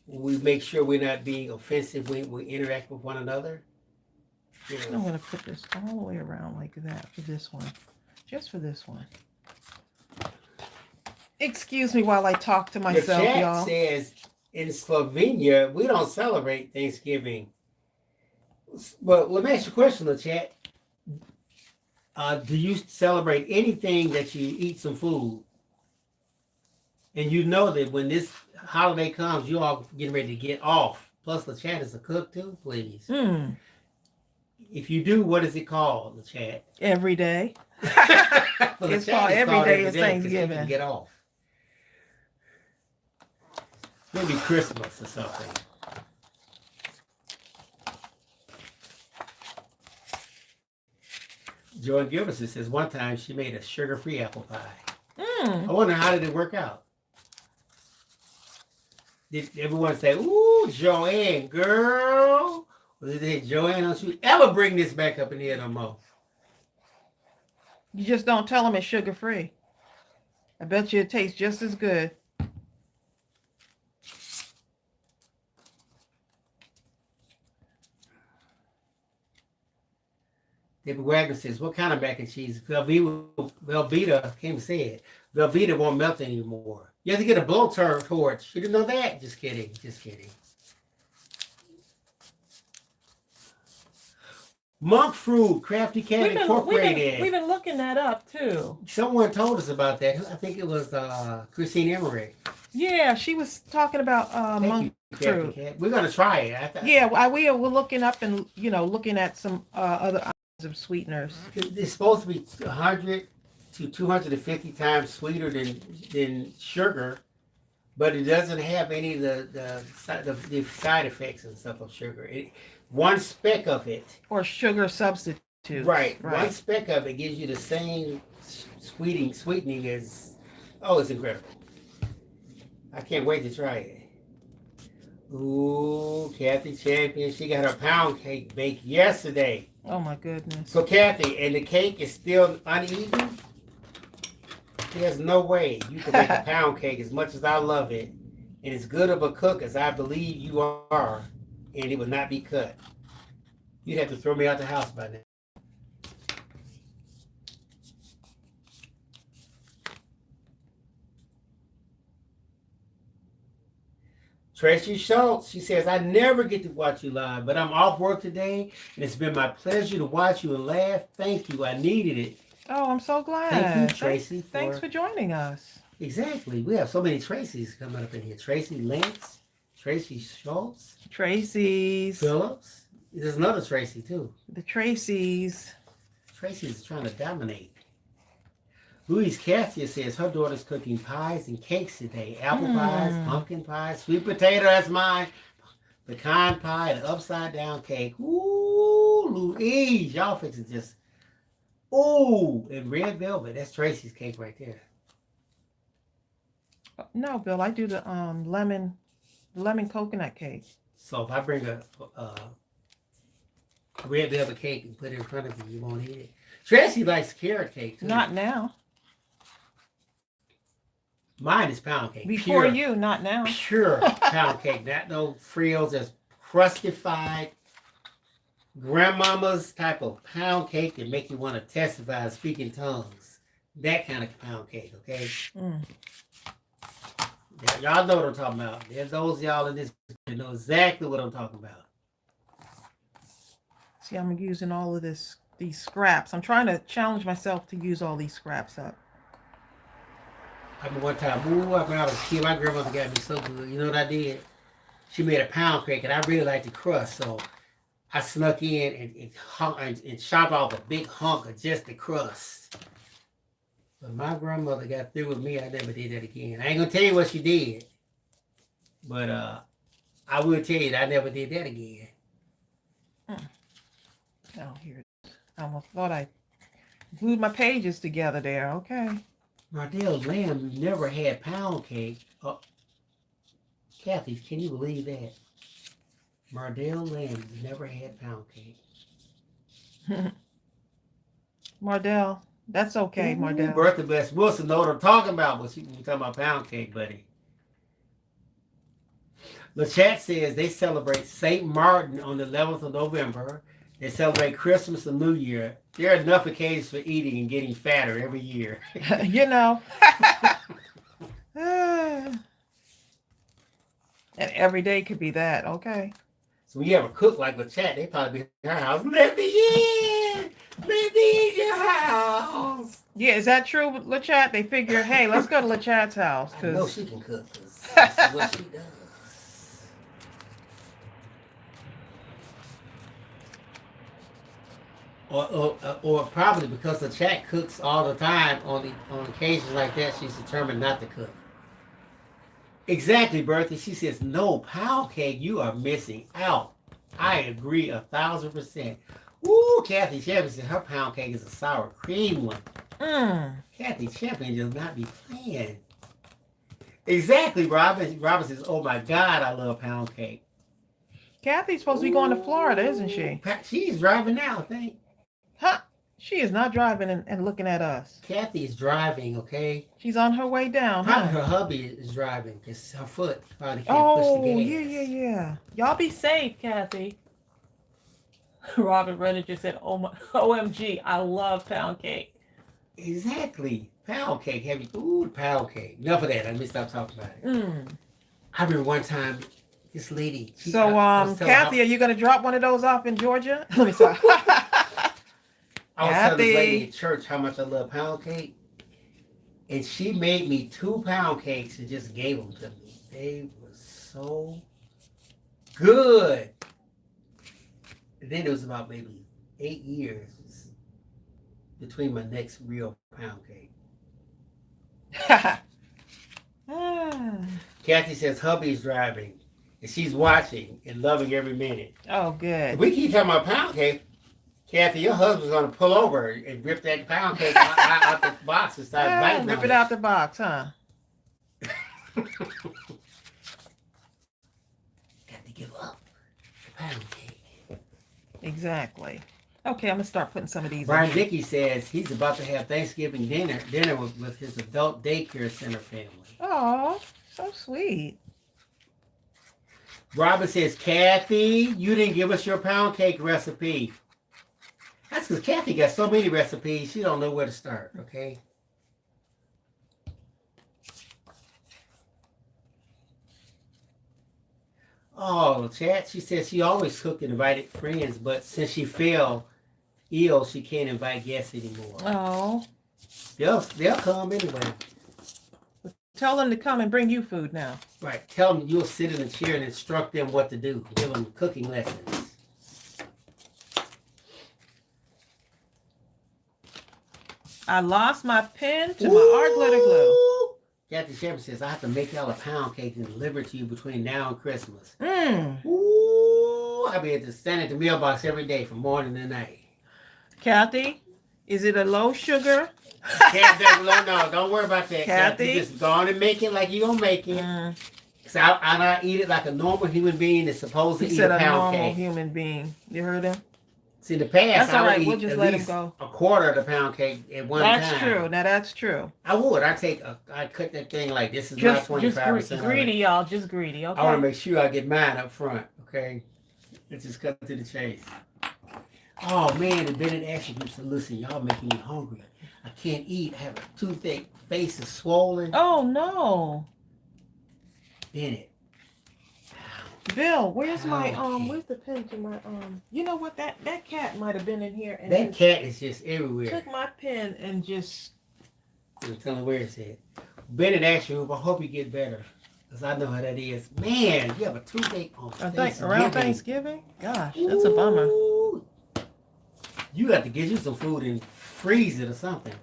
We make sure we're not being offensive when we interact with one another. I'm going to put this all the way around like that for this one. Just for this one. Excuse me while I talk to myself, the chat y'all. Says in Slovenia, we don't celebrate Thanksgiving. But let me ask you a question, the chat. Do you celebrate anything that you eat some food? And you know that when this holiday comes, you all getting ready to get off. Plus, the chat is a cook too, please. If you do, what is it called, the chat? Every day. Well, it's called every day is Thanksgiving. You can get off. Maybe Christmas or something. Joy Gilbert says one time she made a sugar-free apple pie. I wonder, how did it work out? Did everyone say, ooh, Joanne, girl? Or did they say, Joanne, don't you ever bring this back up in here no more? You just don't tell them it's sugar-free. I bet you it tastes just as good. David Wagner says, what kind of mac and cheese? Velveeta, can't even say it. Velveeta won't melt anymore. You have to get a blowtorch. You didn't know that? Just kidding. Just kidding. Monk fruit, Crafty Cat Incorporated. We've been looking that up too. Someone told us about that. I think it was Christine Emery. Yeah, she was talking about monk fruit. We're gonna try it. We're looking up and looking at some other items of sweeteners. It's supposed to be 100 to 250 times sweeter than sugar, but it doesn't have any of the side effects and stuff of sugar. One speck of it, or sugar substitute. Right. One speck of it gives you the same sweetening as. Oh, it's incredible. I can't wait to try it. Ooh, Kathy Champion, she got her pound cake baked yesterday. Oh my goodness. So Kathy, and the cake is still uneven? There's no way you can make a pound cake as much as I love it, and as good of a cook as I believe you are, and it would not be cut. You'd have to throw me out the house by now. Tracey Phillips, she says, I never get to watch you live, but I'm off work today, and it's been my pleasure to watch you and laugh. Thank you. I needed it. Oh, I'm so glad. Thank you, Tracey. Thanks for joining us. Exactly. We have so many Tracys coming up in here. Tracey Lance, Tracey Schultz, Tracey's Phillips. There's another Tracey, too. The Tracey's. Tracey's trying to dominate. Louise Cassia says her daughter's cooking pies and cakes today. Apple pies, pumpkin pies, sweet potato, that's mine. Pecan pie, the upside down cake. Ooh, Louise, y'all fixing just. Ooh, and red velvet. That's Tracey's cake right there. No, Bill, I do the lemon coconut cake. So if I bring a red velvet cake and put it in front of you, you won't eat it. Tracey likes carrot cake too. Not now. Mine is pound cake. Before pure, you, not now. Pure pound cake. Not no frills, just crustified grandmama's type of pound cake that make you want to testify and speak in tongues. That kind of pound cake, okay? Y'all know what I'm talking about. There's those y'all in this that know exactly what I'm talking about. See, I'm using all of these scraps. I'm trying to challenge myself to use all these scraps up. I remember one time, when I was a kid, my grandmother got me so good. You know what I did? She made a pound cake, and I really liked the crust, so I snuck in and chopped off a big hunk of just the crust. But my grandmother got through with me. I never did that again. I ain't gonna tell you what she did, but I will tell you that I never did that again. Oh, here it is. I almost thought I glued my pages together there. Okay. Mardell Lamb never had pound cake. Oh, Kathy, can you believe that? Mardell Lamb never had pound cake. Mardell, that's okay, Mardell. Bertha Bess Wilson know what I'm talking about when we talking about pound cake, buddy. LaChat says they celebrate St. Martin on the 11th of November. They celebrate Christmas and New Year. There are enough occasions for eating and getting fatter every year. You know. And every day could be that, okay? So when you have a cook like LaChat, they probably be in her house. Let me in! Let me in your house! Yeah, is that true, LaChat? They figure, hey, let's go to LaChat's house. I know she can cook. That's what she does. Or probably because the chat cooks all the time on occasions like that, she's determined not to cook. Exactly, Bertha. She says, no, pound cake, you are missing out. I agree 1,000%. Ooh, Kathy Champion said her pound cake is a sour cream one. Kathy Champion does not be playing. Exactly, Robin. Robin says, oh my God, I love pound cake. Kathy's supposed to be going to Florida, isn't she? She's driving now, I think. Huh? She is not driving and looking at us. Kathy is driving, okay? She's on her way down, Probably huh? her hubby is driving because her foot probably can't push the gas. Yeah. Y'all be safe, Kathy. Robert Renner just said, oh my, OMG, I love pound cake. Exactly. Pound cake. Ooh, pound cake. Enough of that. Let me stop talking about it. I remember one time, this lady. Kathy, are you going to drop one of those off in Georgia? Let me stop. I was telling this lady Kathy. at church how much I love pound cake. And she made me 2 pound cakes and just gave them to me. They were so good. And then it was about maybe 8 years between my next real pound cake. Kathy says hubby's driving and she's watching and loving every minute. Oh, If good. we keep talking about pound cake, Kathy, your husband's gonna pull over and rip that pound cake out the box and start biting Rip on it out the box, huh? Got to give up the pound cake. Exactly. Okay, I'm gonna start putting some of these Brian in. Dickey says he's about to have Thanksgiving dinner with his adult daycare center family. Oh, so sweet. Robin says, Kathy, you didn't give us your pound cake recipe. That's because Kathy got so many recipes, she don't know where to start, okay? Oh, chat, she says she always cooked and invited friends, but since she fell ill, she can't invite guests anymore. Oh, They'll come anyway. tell them to come and bring you food now. Right. Tell them you'll sit in a chair and instruct them what to do. Give them cooking lessons. I lost my pen to my art glitter glue. Kathy Shepard says, I have to make y'all a pound cake and deliver it to you between now and Christmas. Mmm. Ooh, I'll be able to stand at the mailbox every day from morning to night. Kathy, is it a low sugar? No, don't worry about that. Kathy? You just go on and make it like you gonna make it. So I eat it like a normal human being is supposed to He eat said a a pound normal cake. human being. You heard him? See, in the past, That's all I would right. eat We'll just at let him least go. a quarter of the pound cake at one time. That's true. Now that's true. I would. I cut that thing like this is Just not 25%. greedy, y'all. Just greedy. Okay. I want to make sure I get mine up front. Okay, let's just cut to the chase. Oh man, the Bennett action group said, "Listen, y'all making me hungry. I can't eat. I have a toothache. Face is swollen." Oh no, Bennett. Bill, where's my Okay. where's the pen to my You know what? That cat might have been in here and That cat is just everywhere. took my pen and just. Tell him where it's at. Bennett action group. I hope you get better, cause I know how that is. Man, you have a toothache on Around Thanksgiving? Gosh, that's a bummer. Ooh. You got to get you some food and freeze it or something.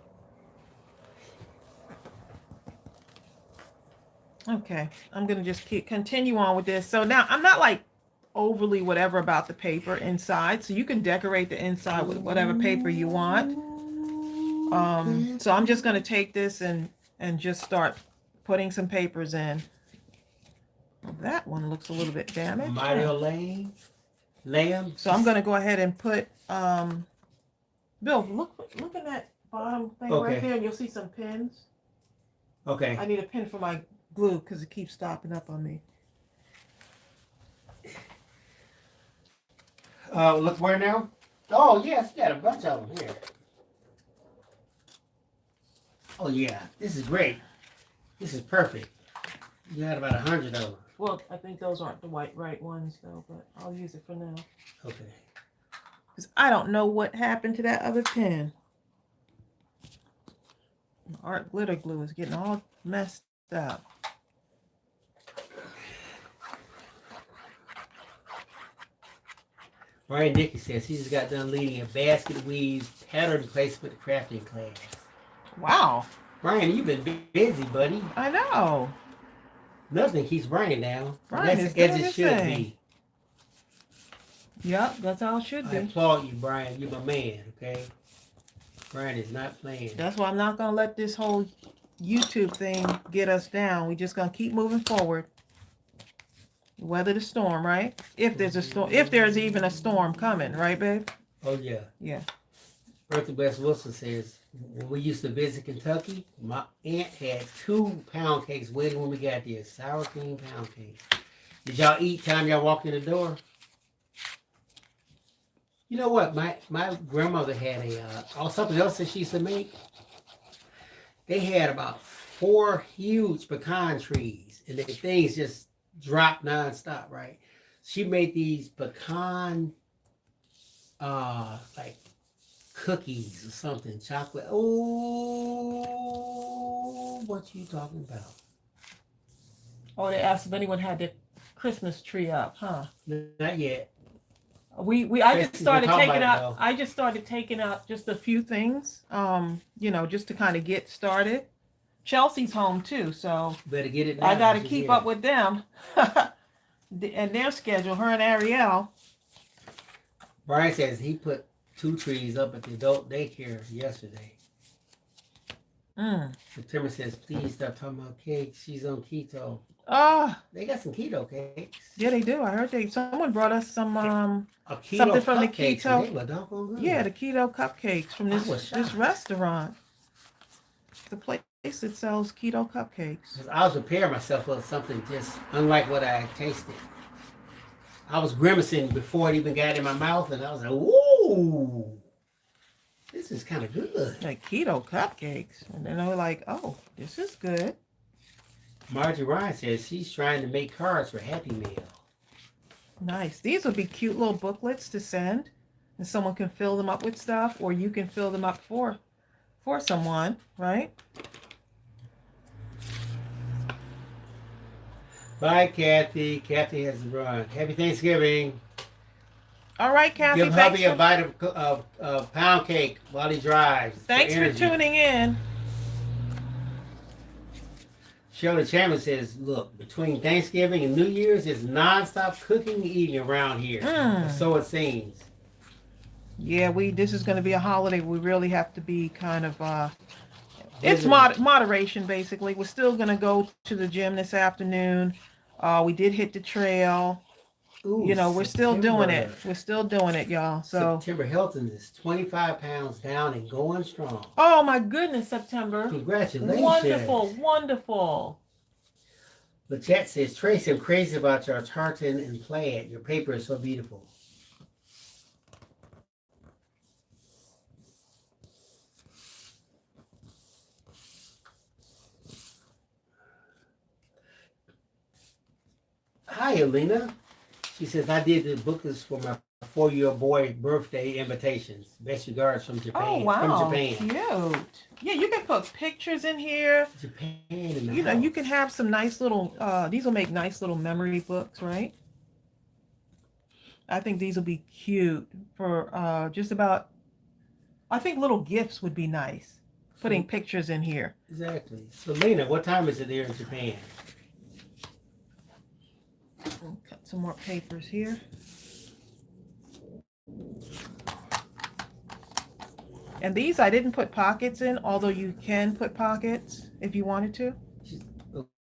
Okay, I'm gonna just continue on with this. So now I'm not like overly whatever about the paper inside, so you can decorate the inside with whatever paper you want. So I'm just gonna take this and just start putting some papers in. Well, that one looks a little bit damaged. Mario Lamb. So I'm gonna go ahead and put Bill, look at that bottom thing right there, and you'll see some pins. Okay. I need a pin for my glue because it keeps stopping up on me. Look where now? Oh yes, you got a bunch of them here. Oh yeah, this is great. This is perfect. You had about 100 of them. Well, I think those aren't the right ones though, but I'll use it for now. Okay. Because I don't know what happened to that other pen. Art glitter glue is getting all messed up. Brian Dickey says he just got done leading a basket weave pattern placement crafting class. Wow. Brian, you've been busy, buddy. I know. Nothing keeps Brian down. Brian That's is doing as it his should thing. be. Yep, that's how it should I be. applaud you, Brian. You're my man, okay? Brian is not playing. That's why I'm not going to let this whole YouTube thing get us down. We're just going to keep moving forward. Weather the storm, right? If there's a storm, if there's even a storm coming, right, babe? Oh, yeah. Yeah. Bertha Bess Wilson says, when we used to visit Kentucky, my aunt had 2 pound cakes waiting when we got there. Sour cream pound cakes. Did y'all eat time y'all walked in the door? You know what? My grandmother had something else that she used to make. They had about 4 huge pecan trees, and the things just dropped nonstop, right? She made these pecan, like cookies or something, chocolate. Oh, what you talking about? Oh, they asked if anyone had their Christmas tree up, huh? Not yet. I just Tracy's started been talking taking about it, out. though. I just started taking out just a few things. Just to kind of get started. Chelsea's home too, so Better get it now. I got to She's keep here. up with them and their schedule. Her and Ariel. Brian says he put 2 trees up at the adult daycare yesterday. September says, please stop talking about cakes. She's on keto. Oh, They got some keto cakes. yeah, they do. I heard someone brought us some A keto something from the cupcakes, keto. and they were doggone good. Yeah, the keto cupcakes from I was this shocked. restaurant. The place that sells keto cupcakes. 'Cause I was preparing myself for something just unlike what I had tasted. I was grimacing before it even got in my mouth, and I was like, "Whoa, this is kind of good." Like keto cupcakes. And then I was like, oh, this is good. Margie Ryan says she's trying to make cards for Happy Meal. Nice. These would be cute little booklets to send. And someone can fill them up with stuff, or you can fill them up for someone, right? Bye, Kathy. Kathy has to run. Happy Thanksgiving. All right, Kathy. Give hubby a bite of pound cake while he drives. Thanks for tuning in. Shirley Chapman says, look, between Thanksgiving and New Year's, it's nonstop cooking and eating around here. So it seems. Yeah, this is going to be a holiday. We really have to be kind of, it's moderation, basically. We're still going to go to the gym this afternoon. We did hit the trail. Ooh, we're still doing it. We're still doing it, y'all. So September Hilton is 25 pounds down and going strong. Oh my goodness, September. Congratulations. Wonderful, wonderful. The chat says, Tracy, I'm crazy about your tartan and plaid. Your paper is so beautiful. Hi, Alina. She says, I did the booklets for my 4-year-old boy birthday invitations. Best regards from Japan. Oh wow, From Japan. cute. Yeah, you can put pictures in here. Japan in the You house. can have some nice little, these will make nice little memory books, right? I think these will be cute for just about, I think little gifts would be nice. Putting pictures in here. Exactly. So, Lena, what time is it there in Japan? I'll cut some more papers here. And these I didn't put pockets in, although you can put pockets if you wanted to.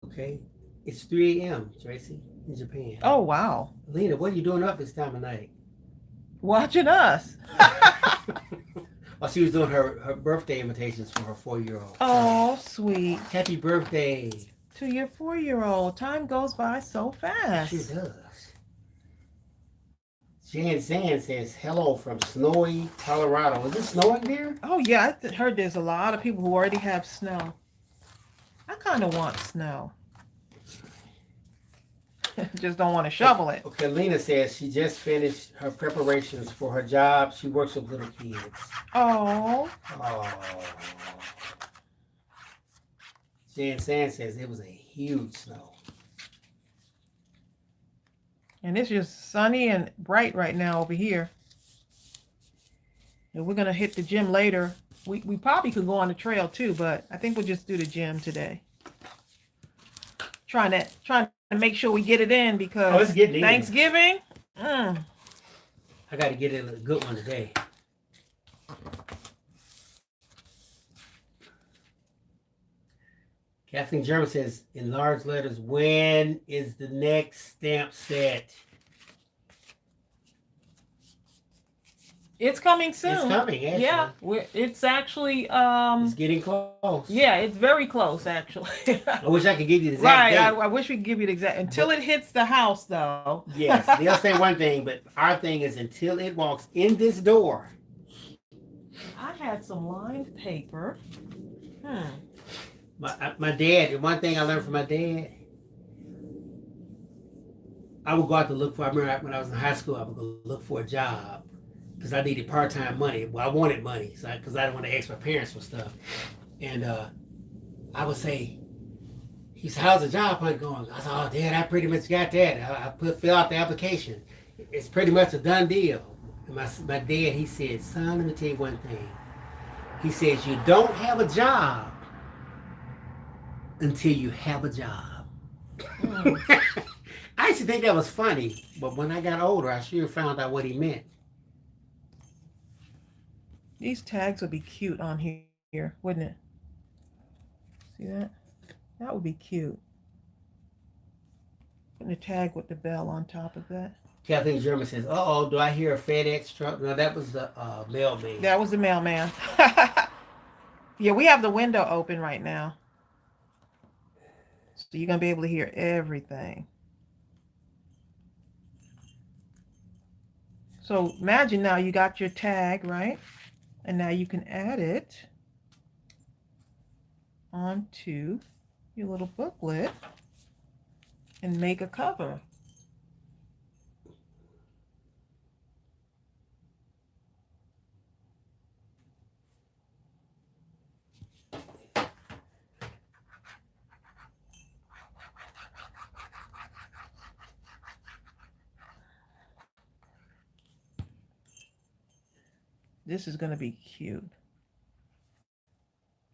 Okay. It's 3 a.m., Tracy, in Japan. Oh, wow. Lena, what are you doing up this time of night? Watching us. Well, she was doing her birthday invitations for her 4-year-old. Oh, sweet. Happy birthday. To your 4-year-old. Time goes by so fast. Sure does. Jan Zan says, hello from snowy Colorado. Is it snowing there? Oh, yeah. I heard there's a lot of people who already have snow. I kind of want snow. Just don't want to shovel it. Okay, Lena says she just finished her preparations for her job. She works with little kids. Oh. Oh. Jan San says it was a huge snow. And it's just sunny and bright right now over here. And we're going to hit the gym later. We probably could go on the trail too, but I think we'll just do the gym today. Trying to make sure we get it in because it's getting in. Thanksgiving. I got to get in a good one today. Kathleen German says in large letters, when is the next stamp set? It's coming soon. It's coming, actually. Yeah, it's actually It's getting close. yeah, it's very close actually. I wish I could give you the exact date. I wish we could give you the exact until it hits the house though. Yes, they'll say one thing, but our thing is until it walks in this door. I had some lined paper. My dad, one thing I learned from my dad, I would go out to look for, I remember when I was in high school, I would go look for a job. because I needed part-time money. Well, I wanted money because I didn't want to ask my parents for stuff. And I would say, he said, how's the job hunt going? I said, oh, Dad, I pretty much got that. Fill out the application. It's pretty much a done deal. And my dad, he said, son, let me tell you one thing. He says, you don't have a job until you have a job. I used to think that was funny, but when I got older, I sure found out what he meant. These tags would be cute on here, wouldn't it? See that? That would be cute. Putting a tag with the bell on top of that. Kathleen German says, uh-oh, do I hear a FedEx truck? No, that was the mailman. That was the mailman. Yeah, we have the window open right now. So you're going to be able to hear everything. So imagine now you got your tag, right? And now you can add it onto your little booklet and make a cover. This is going to be cute.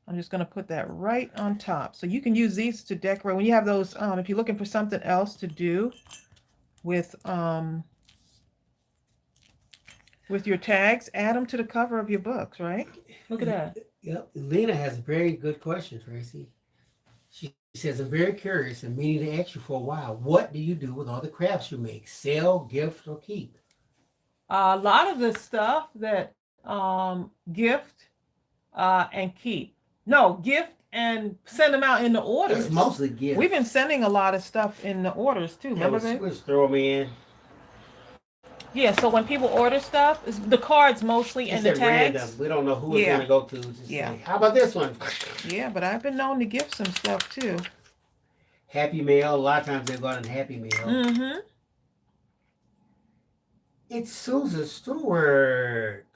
I'm just going to put that right on top. So you can use these to decorate. When you have those, if you're looking for something else to do with your tags, add them to the cover of your books, right? Look at that. Yep. Lena has a very good question, Tracy. She says, I'm very curious and meaning to ask you for a while. What do you do with all the crafts you make? Sell, gift, or keep? A lot of the stuff that gift and keep. No, gift and send them out in the orders. It's mostly gift. We've been sending a lot of stuff in the orders too. Remember that? Just throw them in. Yeah, so when people order stuff, it's the cards mostly and the tags. Random. We don't know who it's going to go to. Just say, how about this one? Yeah, but I've been known to gift some stuff too. Happy Mail. A lot of times they go out in Happy Mail. Mm-hmm. It's Susan Stewart.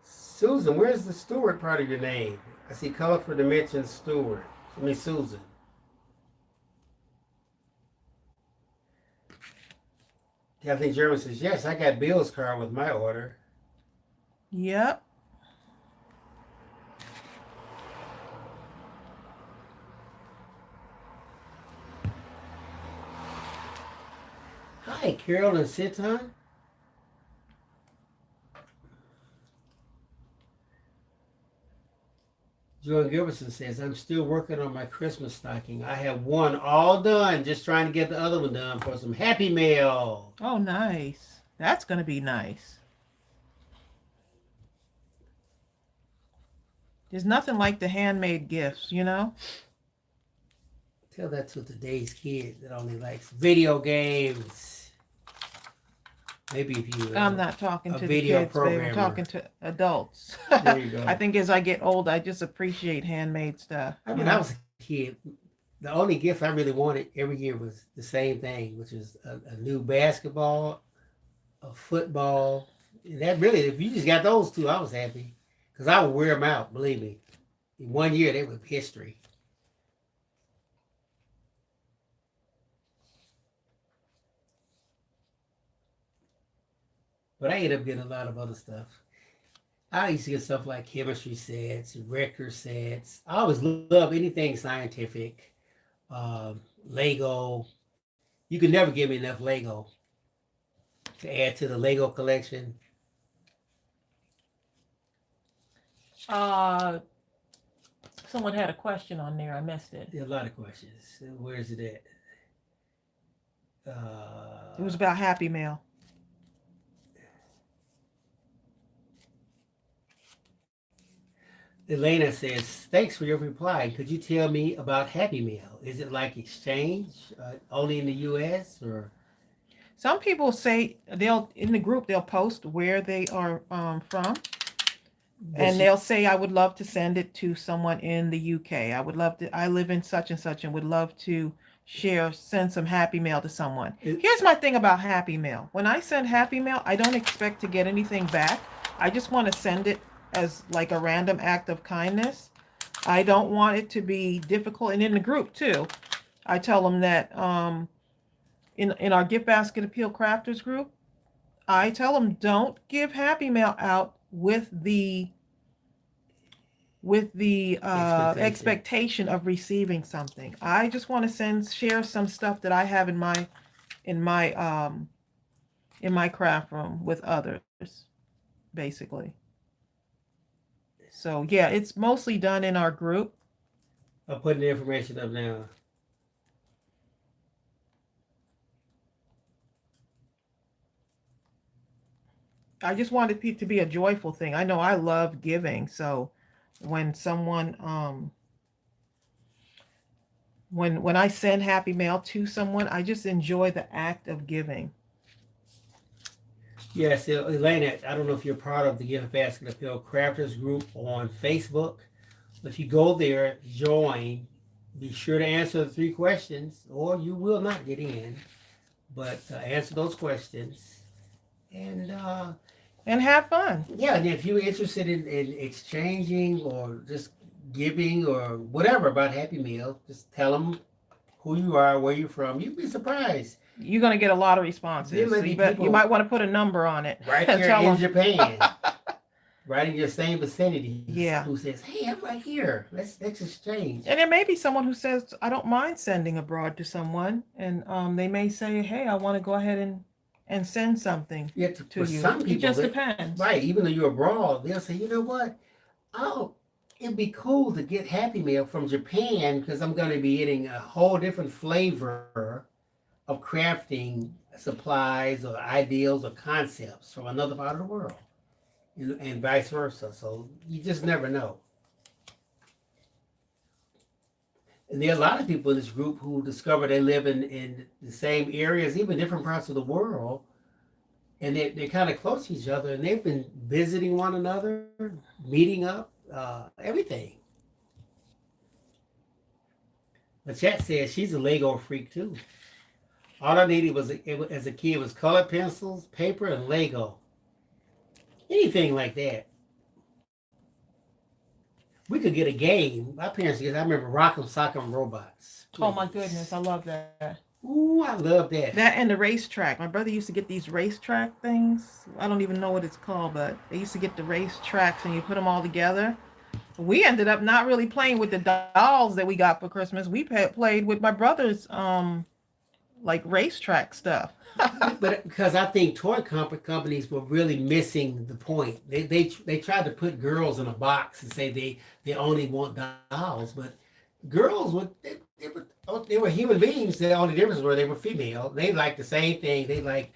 Susan, where's the Stewart part of your name? I see colorful dimensions Stewart. I mean Susan. Kathleen German says, yes, I got Bill's card with my order. Yep. Hi, Carol and Sitan. Joan Gilbertson says, I'm still working on my Christmas stocking. I have one all done, just trying to get the other one done for some Happy Mail. Oh, nice. That's going to be nice. There's nothing like the handmade gifts, you know? Tell that to today's kid that only likes video games. Maybe if you I'm not talking to the video kids, babe. I'm talking to adults. There you go. I think as I get older, I just appreciate handmade stuff. I mean, I was a kid. The only gift I really wanted every year was the same thing, which is a new basketball, a football. And that really, if you just got those two, I was happy. Because I would wear them out, believe me. In 1 year, they were history. But I ended up getting a lot of other stuff. I used to get stuff like chemistry sets, record sets. I always love anything scientific. Lego. You could never give me enough Lego to add to the Lego collection. Someone had a question on there. I missed it. There are a lot of questions. Where's it at? It was about Happy Mail. Elena says, thanks for your reply. Could you tell me about Happy Meal? Is it like exchange only in the U.S. or? Some people say in the group, they'll post where they are from. And they'll say, I would love to send it to someone in the UK. I live in such and such and would love to send some happy mail to someone. Here's my thing about happy mail. When I send happy mail, I don't expect to get anything back. I just want to send it as like a random act of kindness. I don't want it to be difficult. And in the group too, I tell them that in our Gift Basket Appeal Crafters group, I tell them don't give happy mail out with the expectation of receiving something. I just want to share some stuff that I have in my craft room with others, basically. So yeah, it's mostly done in our group. I'm putting the information up now. I just wanted it to be a joyful thing. I know I love giving, so when someone when I send happy mail to someone, I just enjoy the act of giving. Yes, Elena, I don't know if you're part of the Gift Basket Appeal Crafters group on Facebook. If you go there, join, be sure to answer the 3 questions, or you will not get in. But answer those questions, and have fun. Yeah, and if you're interested in exchanging or just giving or whatever about Happy Meal, just tell them who you are, where you're from. You'd be surprised. You're going to get a lot of responses. So you might want to put a number on it. Right here in Japan. Right in your same vicinity. Yeah. Who says, hey, I'm right here. Let's exchange. And there may be someone who says, I don't mind sending abroad to someone. And they may say, hey, I want to go ahead and send something to you. Some people, it just depends. Right. Even though you're abroad, they'll say, you know what? It'd be cool to get Happy Meal from Japan because I'm going to be getting a whole different flavor of crafting supplies or ideals or concepts from another part of the world, and vice versa. So you just never know. And there are a lot of people in this group who discover they live in the same areas, even different parts of the world, and they're kind of close to each other, and they've been visiting one another, meeting up, everything. The chat says she's a Lego freak too. All I needed as a kid was colored pencils, paper, and Lego. Anything like that. We could get a game. My parents did. I remember Rock'em Sock'em Robots. Please. Oh my goodness, I love that. Ooh, I love that. That and the racetrack. My brother used to get these racetrack things. I don't even know what it's called, but they used to get the racetracks and you put them all together. We ended up not really playing with the dolls that we got for Christmas. We played with my brother's like racetrack stuff. But because I think toy companies were really missing the point. They tried to put girls in a box and say they only want dolls, but girls they were human beings. The only difference were they were female. They liked the same thing. They like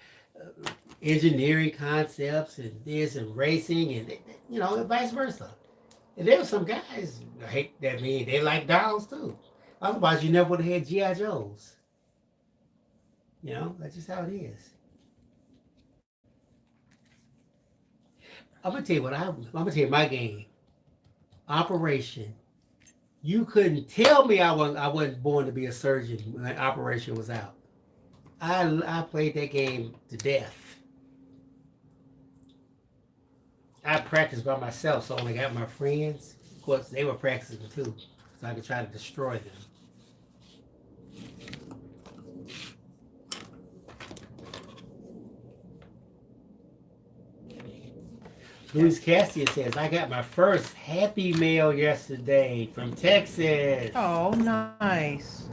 engineering concepts and this and racing and and vice versa. And there were some guys they like dolls too. Otherwise, you never would have had G.I. Joes. That's just how it is. I'm gonna tell you my game. Operation. You couldn't tell me I wasn't born to be a surgeon when Operation was out. I played that game to death. I practiced by myself, so when I got my friends, of course, they were practicing too, so I could try to destroy them. Luis Cassian says, I got my first Happy Mail yesterday from Texas. Oh, nice.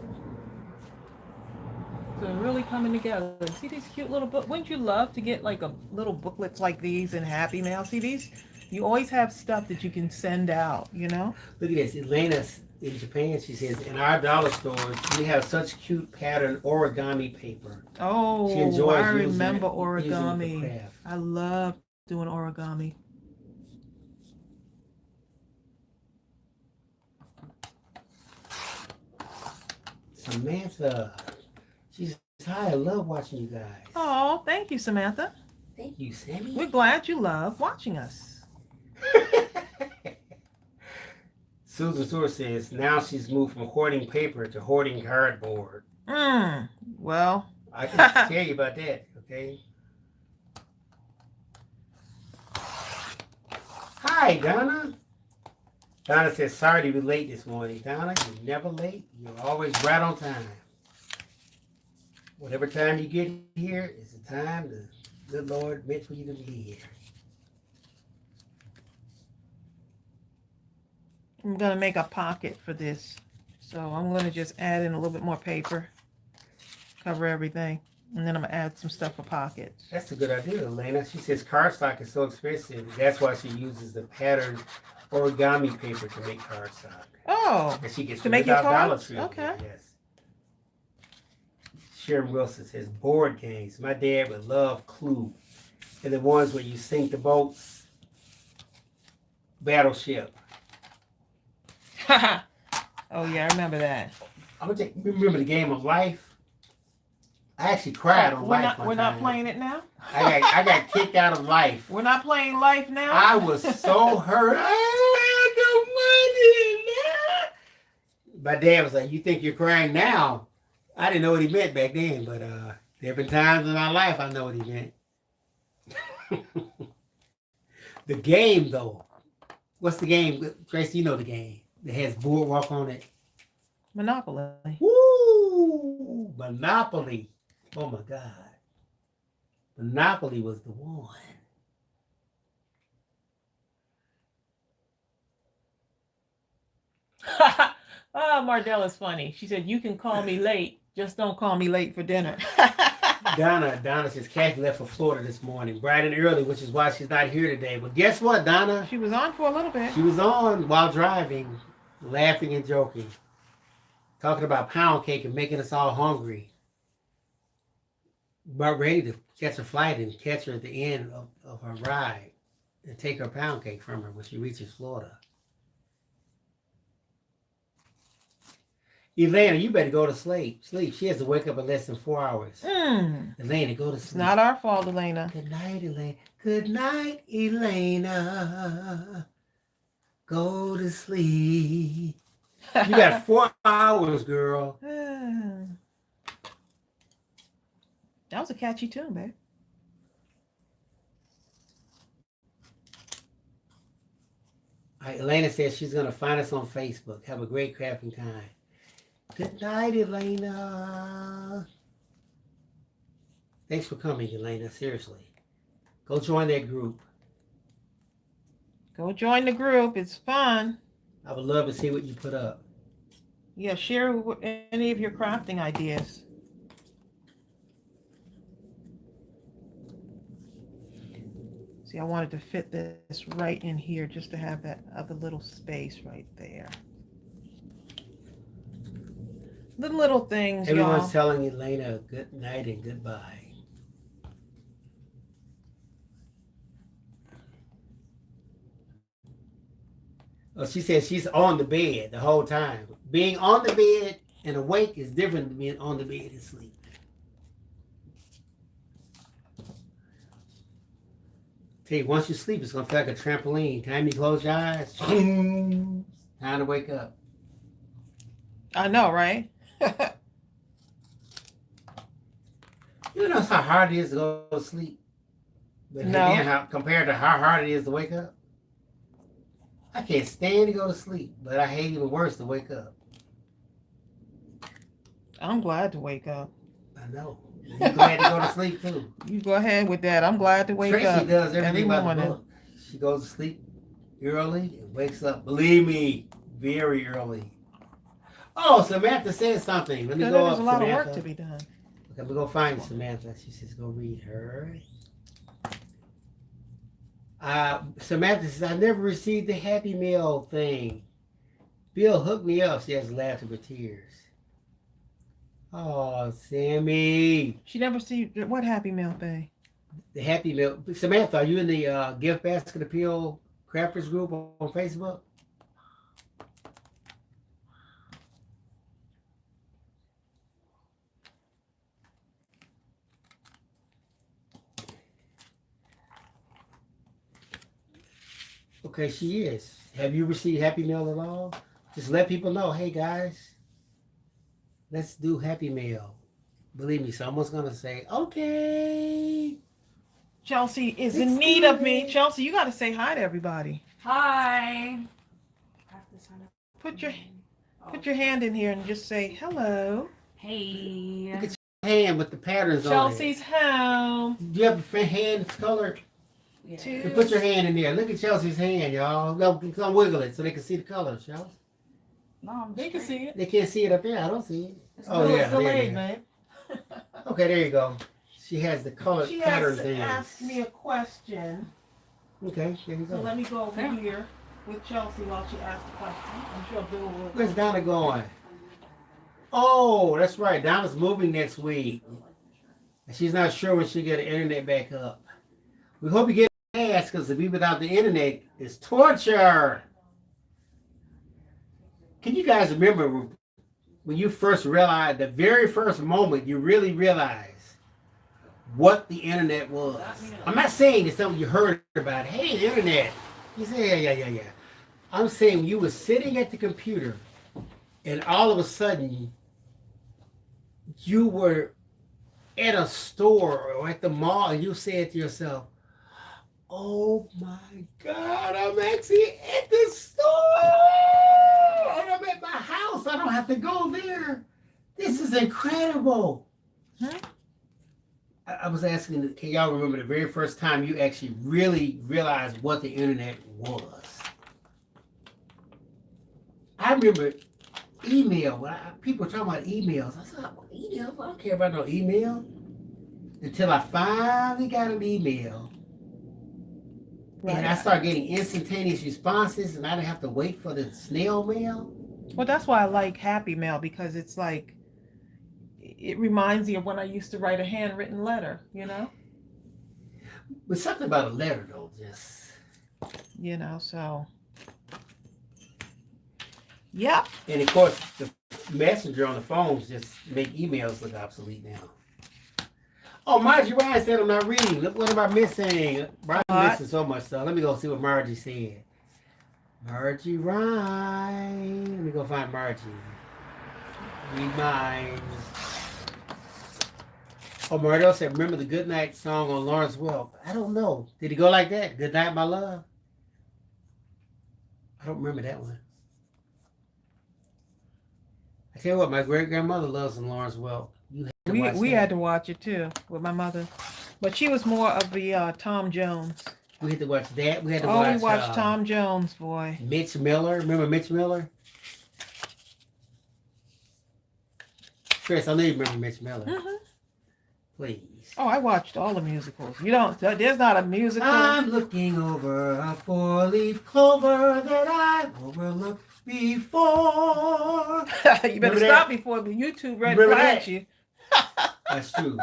So really coming together. See these cute little books? Wouldn't you love to get like little booklets like these in Happy Mail? See these? You always have stuff that you can send out, Look at this. Elena's in Japan, she says, in our dollar stores, we have such cute pattern origami paper. Oh, she enjoys I remember origami. Using it for craft. I love doing origami. Samantha, she says, hi, I love watching you guys. Oh, thank you, Samantha. Thank you, Sammy. We're glad you love watching us. Susan Stewart says, now she's moved from hoarding paper to hoarding cardboard. Well. I can tell you about that, okay? Hi, Donna. Donna says, sorry to be late this morning. Donna, you're never late. You're always right on time. Whatever time you get here is the time the good Lord meant for you to be here. I'm going to make a pocket for this. So I'm going to just add in a little bit more paper. Cover everything. And then I'm going to add some stuff for pockets. That's a good idea, Elena. She says cardstock is so expensive. That's why she uses the patterned origami paper to make cardstock. Oh, And she gets to make your Dollar cards? Tree. Okay. Yes. Sharon Wilson says board games. My dad would love Clue. And the ones where you sink the boats. Battleship. Oh, yeah, I remember that. I'm gonna remember the game of life. I actually cried on life. We're not playing it now? I got kicked out of life. We're not playing life now? I was so hurt. I had no money. My dad was like, you think you're crying now? I didn't know what he meant back then, but there have been times in my life I know what he meant. The game, though. What's the game? Tracey, you know the game. That has boardwalk on it. Monopoly. Woo! Monopoly. Oh, my God. Monopoly was the one. Mardella's funny. She said, you can call me late, just don't call me late for dinner. Donna says Kathy left for Florida this morning, bright and early, which is why she's not here today. But guess what, Donna? She was on for a little bit. She was on while driving, laughing and joking, talking about pound cake and making us all hungry. About ready to catch a flight and catch her at the end of her ride and take her pound cake from her when she reaches Florida. Elena, you better go to sleep. She has to wake up in less than 4 hours. Elena, go to sleep. It's not our fault, Elena. Good night, Elena. Good night, Elena. Go to sleep. You got 4 hours, girl. That was a catchy tune, babe. All right, Elena says she's going to find us on Facebook. Have a great crafting time. Good night, Elena. Thanks for coming, Elena. Seriously. Go join that group. Go join the group. It's fun. I would love to see what you put up. Yeah, share any of your crafting ideas. See, I wanted to fit this right in here just to have that other little space right there. The little things, Everyone's y'all. telling Elena good night and goodbye. Oh, she says she's on the bed the whole time. Being on the bed and awake is different than being on the bed and asleep. Tell you, once you sleep, it's going to feel like a trampoline. Time you close your eyes, time to wake up. I know, right? You know how hard it is to go to sleep? But No. Again, compared to how hard it is to wake up? I can't stand to go to sleep, but I hate even worse to wake up. I'm glad to wake up. I know. You're glad to go to sleep, too. You go ahead with that. I'm glad to wake Tracey up. does everything every by the morning. book. She goes to sleep early and wakes up, believe me, very early. Oh, Samantha said something. Let me go up, There's a lot Samantha. of work to be done. Okay, we go find Samantha. She says go read her. Samantha says, I never received the Happy Meal thing. Bill hooked me up. She has laughed with tears. Oh, Sammy. She never see what Happy Meal thing. The Happy Meal. Samantha, are you in the Gift Basket Appeal Crafters group on Facebook? Okay, she is. Have you received Happy Meal at all? Just let people know, hey guys, Let's do Happy Mail. Believe me, someone's gonna say, okay. Chelsea is Let's in need do of me. it. Chelsea, you got to say hi to everybody. Hi. Put your hand in here and just say hello. Hey. Look at your hand with the patterns on Chelsea's home. it. Do you have a hand colored? Yeah. Two. Put your hand in there. Look at Chelsea's hand, y'all. Go wiggle it so they can see the colors, Chelsea. No, I'm They can straight. see it. They can't see it up there. I don't see it. It's Oh, not- yeah. It's delayed, yeah. man. Okay, there you go. She has the colored She patterns has in. asked me a question. Okay, there you So go. let me go over Yeah. here with Chelsea while she asks the question. I'm sure Bill will. Where's Donna going? Oh, that's right. Donna's moving next week. And she's not sure when she'll get the internet back up. We hope you get it fast because to be without the internet is torture. Can you guys remember when you first realized, the very first moment you really realized what the internet was? I'm not saying it's something you heard about. Hey, the internet. You say, yeah. I'm saying you were sitting at the computer and all of a sudden you were at a store or at the mall and you said to yourself, oh my God, I'm actually at the store and I'm at my house. I don't have to go there. This is incredible. Hmm? I was asking, can y'all remember the very first time you actually really realized what the internet was? I remember email. When people were talking about emails. I said, email? I don't care about no email. Until I finally got an email. And I started getting instantaneous responses and I didn't have to wait for the snail mail. Well, that's why I like Happy Mail, because it's like, it reminds me of when I used to write a handwritten letter, you know? But something about a letter though, just. You know, so. Yep. And of course, the messenger on the phones just make emails look obsolete now. Oh, Margie Ryan said I'm not reading. Look, what am I missing? Margie's missing so much stuff. Let me go see what Margie said. Margie Ryan. Let me go find Margie. Read minds. Oh, Mario said, remember the Good Night song on Lawrence Welk? I don't know. Did he go like that? Good night, my love? I don't remember that one. I tell you what, my great grandmother loves some Lawrence Welk. You had to watch We that. had to watch it too with my mother, but she was more of the Tom Jones. We had to watch that. We had to Oh, watch. we watched Tom Jones, boy. Mitch Miller. Remember Mitch Miller? Chris, I know you remember Mitch Miller. Hmm. Please. Oh, I watched all the musicals. You don't. There's not a musical. I'm looking over a four-leaf clover that I overlooked before. You better Remember stop that? before the YouTube red Remember flags that? you. That's true.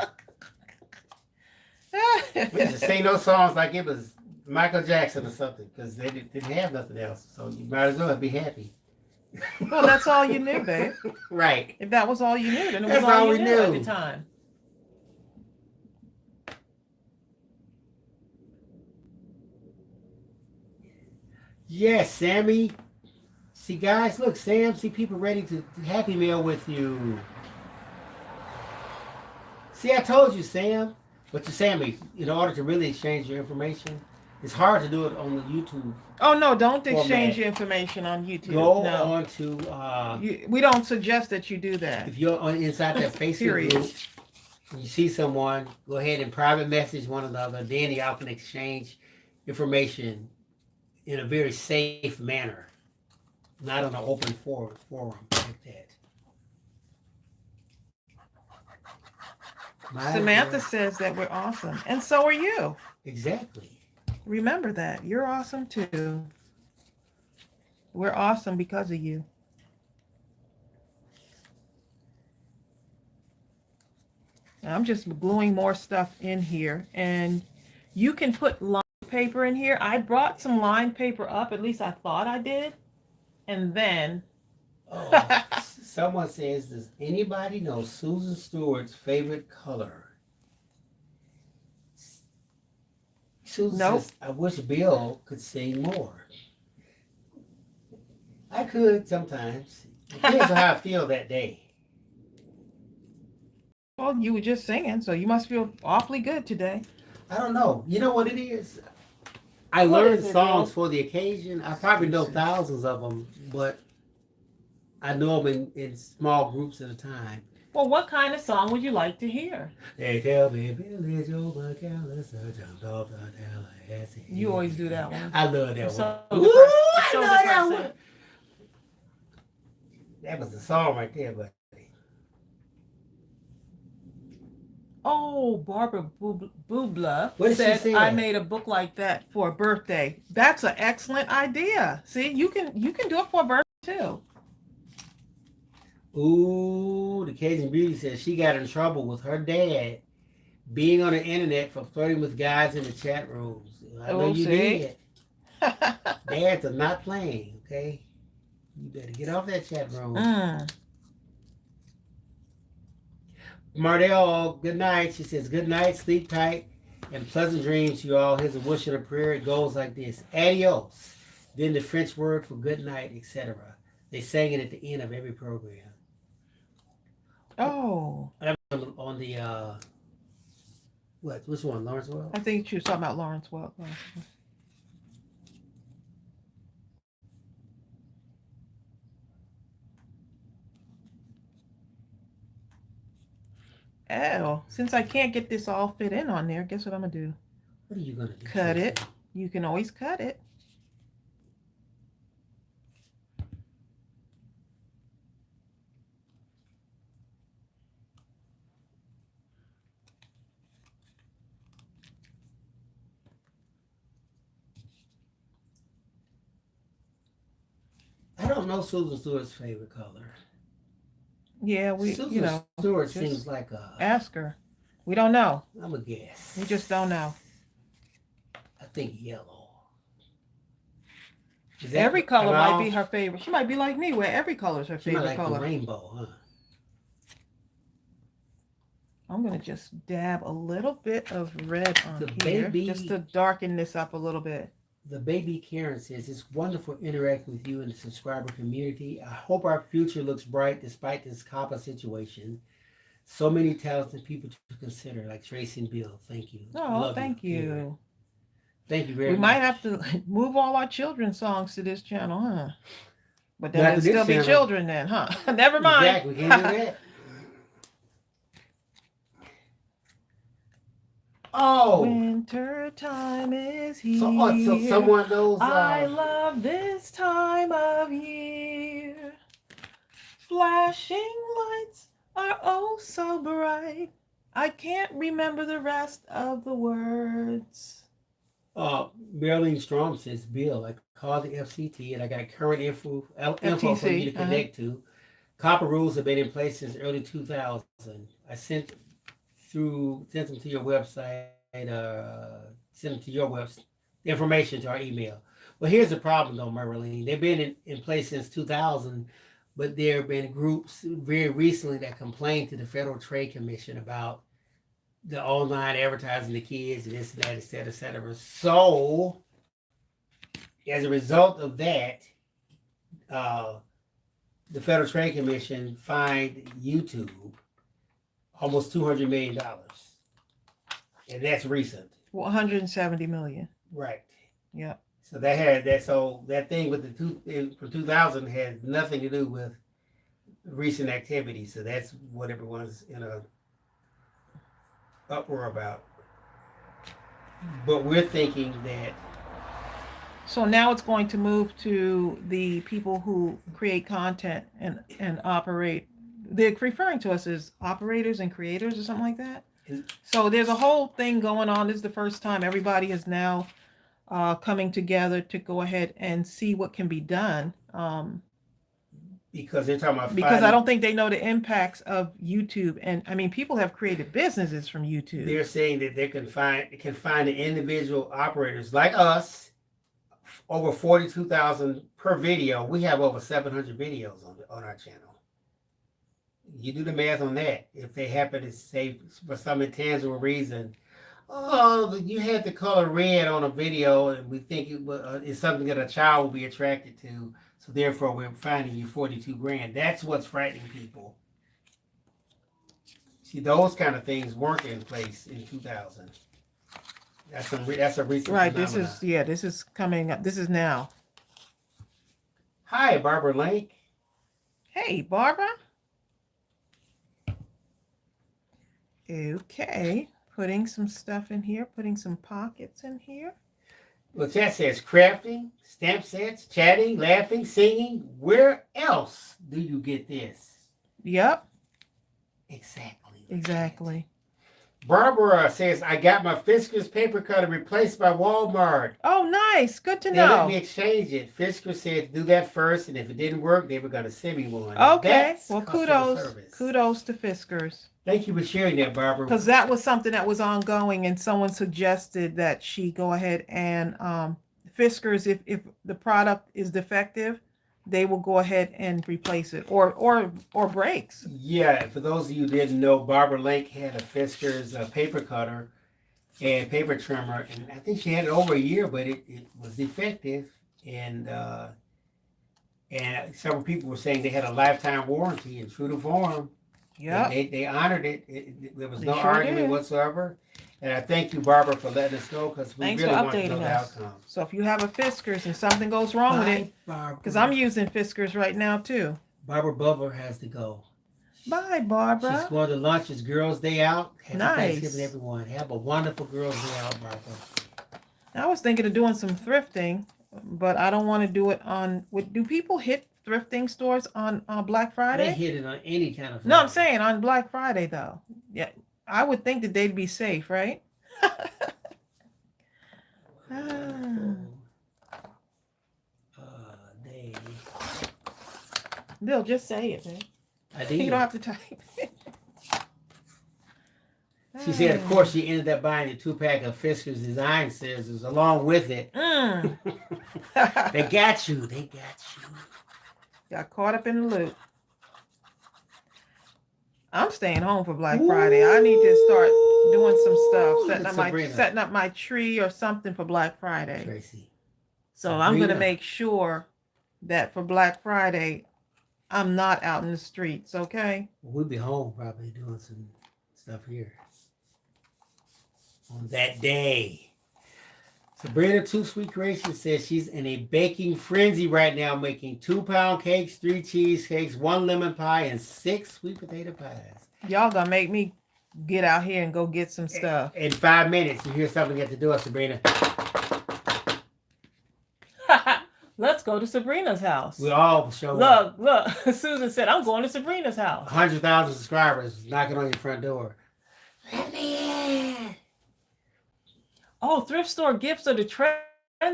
We used to sing those songs like it was Michael Jackson or something because they didn't have nothing else. So you might as well be happy. Well, that's all you knew, babe. Right. If that was all you knew, then it was That's all all you we knew at knew. the time. Yes, Sammy. See, guys, look, Sam, see people ready to Happy Meal with you. See, I told you, Sam. But to Sammy, in order to really exchange your information, it's hard to do it on the YouTube. Oh no! Don't Format. exchange your information on YouTube. Go no, on to, we don't suggest that you do that. if you're on inside that Facebook Period. group, and you see someone, go ahead and private message one another. Then y'all can exchange information in a very safe manner, not on an open forum like that. My Samantha word. says that we're awesome, and so are you. Exactly. Remember that you're awesome too. We're awesome because of you. I'm just gluing more stuff in here, and you can put line paper in here. I brought some line paper up, at least I thought I did, and then Oh, someone says, does anybody know Susan Stewart's favorite color? Susan Nope. says, I wish Bill could sing more. I could sometimes. Depends on how I feel that day. Well, you were just singing, so you must feel awfully good today. I don't know. You know what it is? I What learned is it, songs Bill? for the occasion. I probably know thousands of them, but I know them in small groups at a time. Well, what kind of song would you like to hear? They tell me Billy Joe McAllister jumped off the Tallahassee. You always do that one. I love that It's one. so Ooh, depressing. I It's so love that depressing. one. That was the song right there, but Oh, Barbara Bubla what did she said, say? I made a book like that for a birthday. That's an excellent idea. See, you can do it for a birthday too. Ooh, the Cajun Beauty says she got in trouble with her dad being on the internet for flirting with guys in the chat rooms. I know Oh, you see? did. Dads are not playing, okay? You better get off that chat room. Mardell, good night. She says, good night, sleep tight, and pleasant dreams to you all. Here's a wish and a prayer. It goes like this. Adios. Then the French word for good night, etc. They sang it at the end of every program. Oh, On the, what? Which one? Lawrence Welk? I think she was talking about Lawrence Welk. Oh, since I can't get this all fit in on there, guess what I'm gonna do? What are you going to do? Cut Tracy? it. You can always cut it. I don't know Susan Stewart's favorite color. Yeah, Susan Stewart just seems like a. ask her. We don't know. I'm a guess. We just don't know. I think yellow. Is that- Every color am I might be off? her favorite. She might be like me, where every color is her She might favorite like color. the rainbow, huh? I'm gonna just dab a little bit of red on The here, baby- just to darken this up a little bit. The baby Karen says, it's wonderful interacting with you in the subscriber community. I hope our future looks bright despite this Coppa situation. So many talented people to consider, like Tracey and Bill. Thank you. Oh, Love thank you. Karen. Thank you very We much. might have to move all our children's songs to this channel, huh? But then Not it'll to this still be channel. children then, huh? Never mind. Exactly, we can't do that. Oh, Winter time is here. so someone knows. I love this time of year. Flashing lights are oh so bright. I can't remember the rest of the words. Marilyn Strom says, Bill, I called the FCT and I got current info for you to FTC, connect to. Coppa rules have been in place since early 2000. I sent them to your website, sent them to your website, the information to our email. Well, here's the problem though, Marilyn. They've been in place since 2000, but there have been groups very recently that complained to the Federal Trade Commission about the online advertising to kids and this and that, et cetera, et cetera. So, as a result of that, the Federal Trade Commission fined YouTube almost $200 million. And that's recent. 170 million. Right. Yeah. So that thing with from 2000 had nothing to do with recent activity. So that's what everyone's in a uproar about. But we're thinking that So now it's going to move to the people who create content and operate. They're referring to us as operators and creators or something like that. So there's a whole thing going on. This is the first time everybody is now coming together to go ahead and see what can be done. because they're talking about Because I don't think they know the impacts of YouTube. And I mean, people have created businesses from YouTube. they're saying that they can find the individual operators like us over 42,000 per video. We have over 700 videos on our channel. You do the math on that. If they happen to say for some intangible reason, oh, you had the color red on a video, and we think it's something that a child will be attracted to, so therefore we're finding you 42 grand. That's what's frightening people. See, those kind of things weren't in place in 2000. That's a recent Right. phenomenon. This is coming up. This is now. Hi, Barbara Lake. Hey, Barbara. Okay. Putting some stuff in here. Putting some pockets in here. Well, chat says crafting, stamp sets, chatting, laughing, singing. Where else do you get this? Yep. Exactly. Exactly. Barbara says, I got my Fiskars paper cutter replaced by Walmart. Oh, nice. Good to They let know. me exchange it. Fiskars said do that first, and if it didn't work, they were going to send me one. Okay. That's Well, customer kudos. service. Kudos to Fiskars. Thank you for sharing that, Barbara. Because that was something that was ongoing, and someone suggested that she go ahead and Fiskars, if the product is defective, they will go ahead and replace it or breaks. Yeah, for those of you who didn't know, Barbara Lake had a Fiskars paper cutter and paper trimmer, and I think she had it over a year, but it was defective, and several people were saying they had a lifetime warranty, and true to form, Yeah. they honored it. There was They no sure argument did. whatsoever, and I thank you, Barbara, for letting us know because we Thanks really for want to know updating the us. outcome. So if you have a Fiskars and something goes wrong with it, because I'm using Fiskars right now too. Barbara Bubba has to go. Bye, She's Barbara. going to lunch. It's Girls' Day Out. Happy Nice. Thanksgiving, everyone. Have a wonderful Girls' Day Out, Barbara. I was thinking of doing some thrifting, but I don't want to do it on. Do people hit thrifting stores on Black They Friday? hit it on any kind of. No, I'm Friday. saying on Black Friday though. Yeah, I would think that they'd be safe, right? They. Bill, just say it, man. I You did. don't have to type it. She said, of course, she ended up buying a 2-pack of Fiskars design scissors along with it. Mm. They got you. They got you. Got caught up in the loop. I'm staying home for Black Friday. I need to start doing some stuff, Sabrina. setting up my tree or something for Black Friday. Tracy. So I'm gonna Sabrina. make sure that for Black Friday, I'm not out in the streets. Okay. We'll be home probably doing some stuff here on that day. Sabrina Too Sweet Creation says she's in a baking frenzy right now, making 2-pound cakes, 3 cheesecakes, 1 lemon pie, and 6 sweet potato pies. Y'all gonna make me get out here and go get some stuff. In 5 minutes, you hear something at the door, Sabrina. Let's go to Sabrina's house. We all show up. Look. Susan said, I'm going to Sabrina's house. 100,000 subscribers knocking on your front door. Let me in. Oh, thrift store gifts are the trend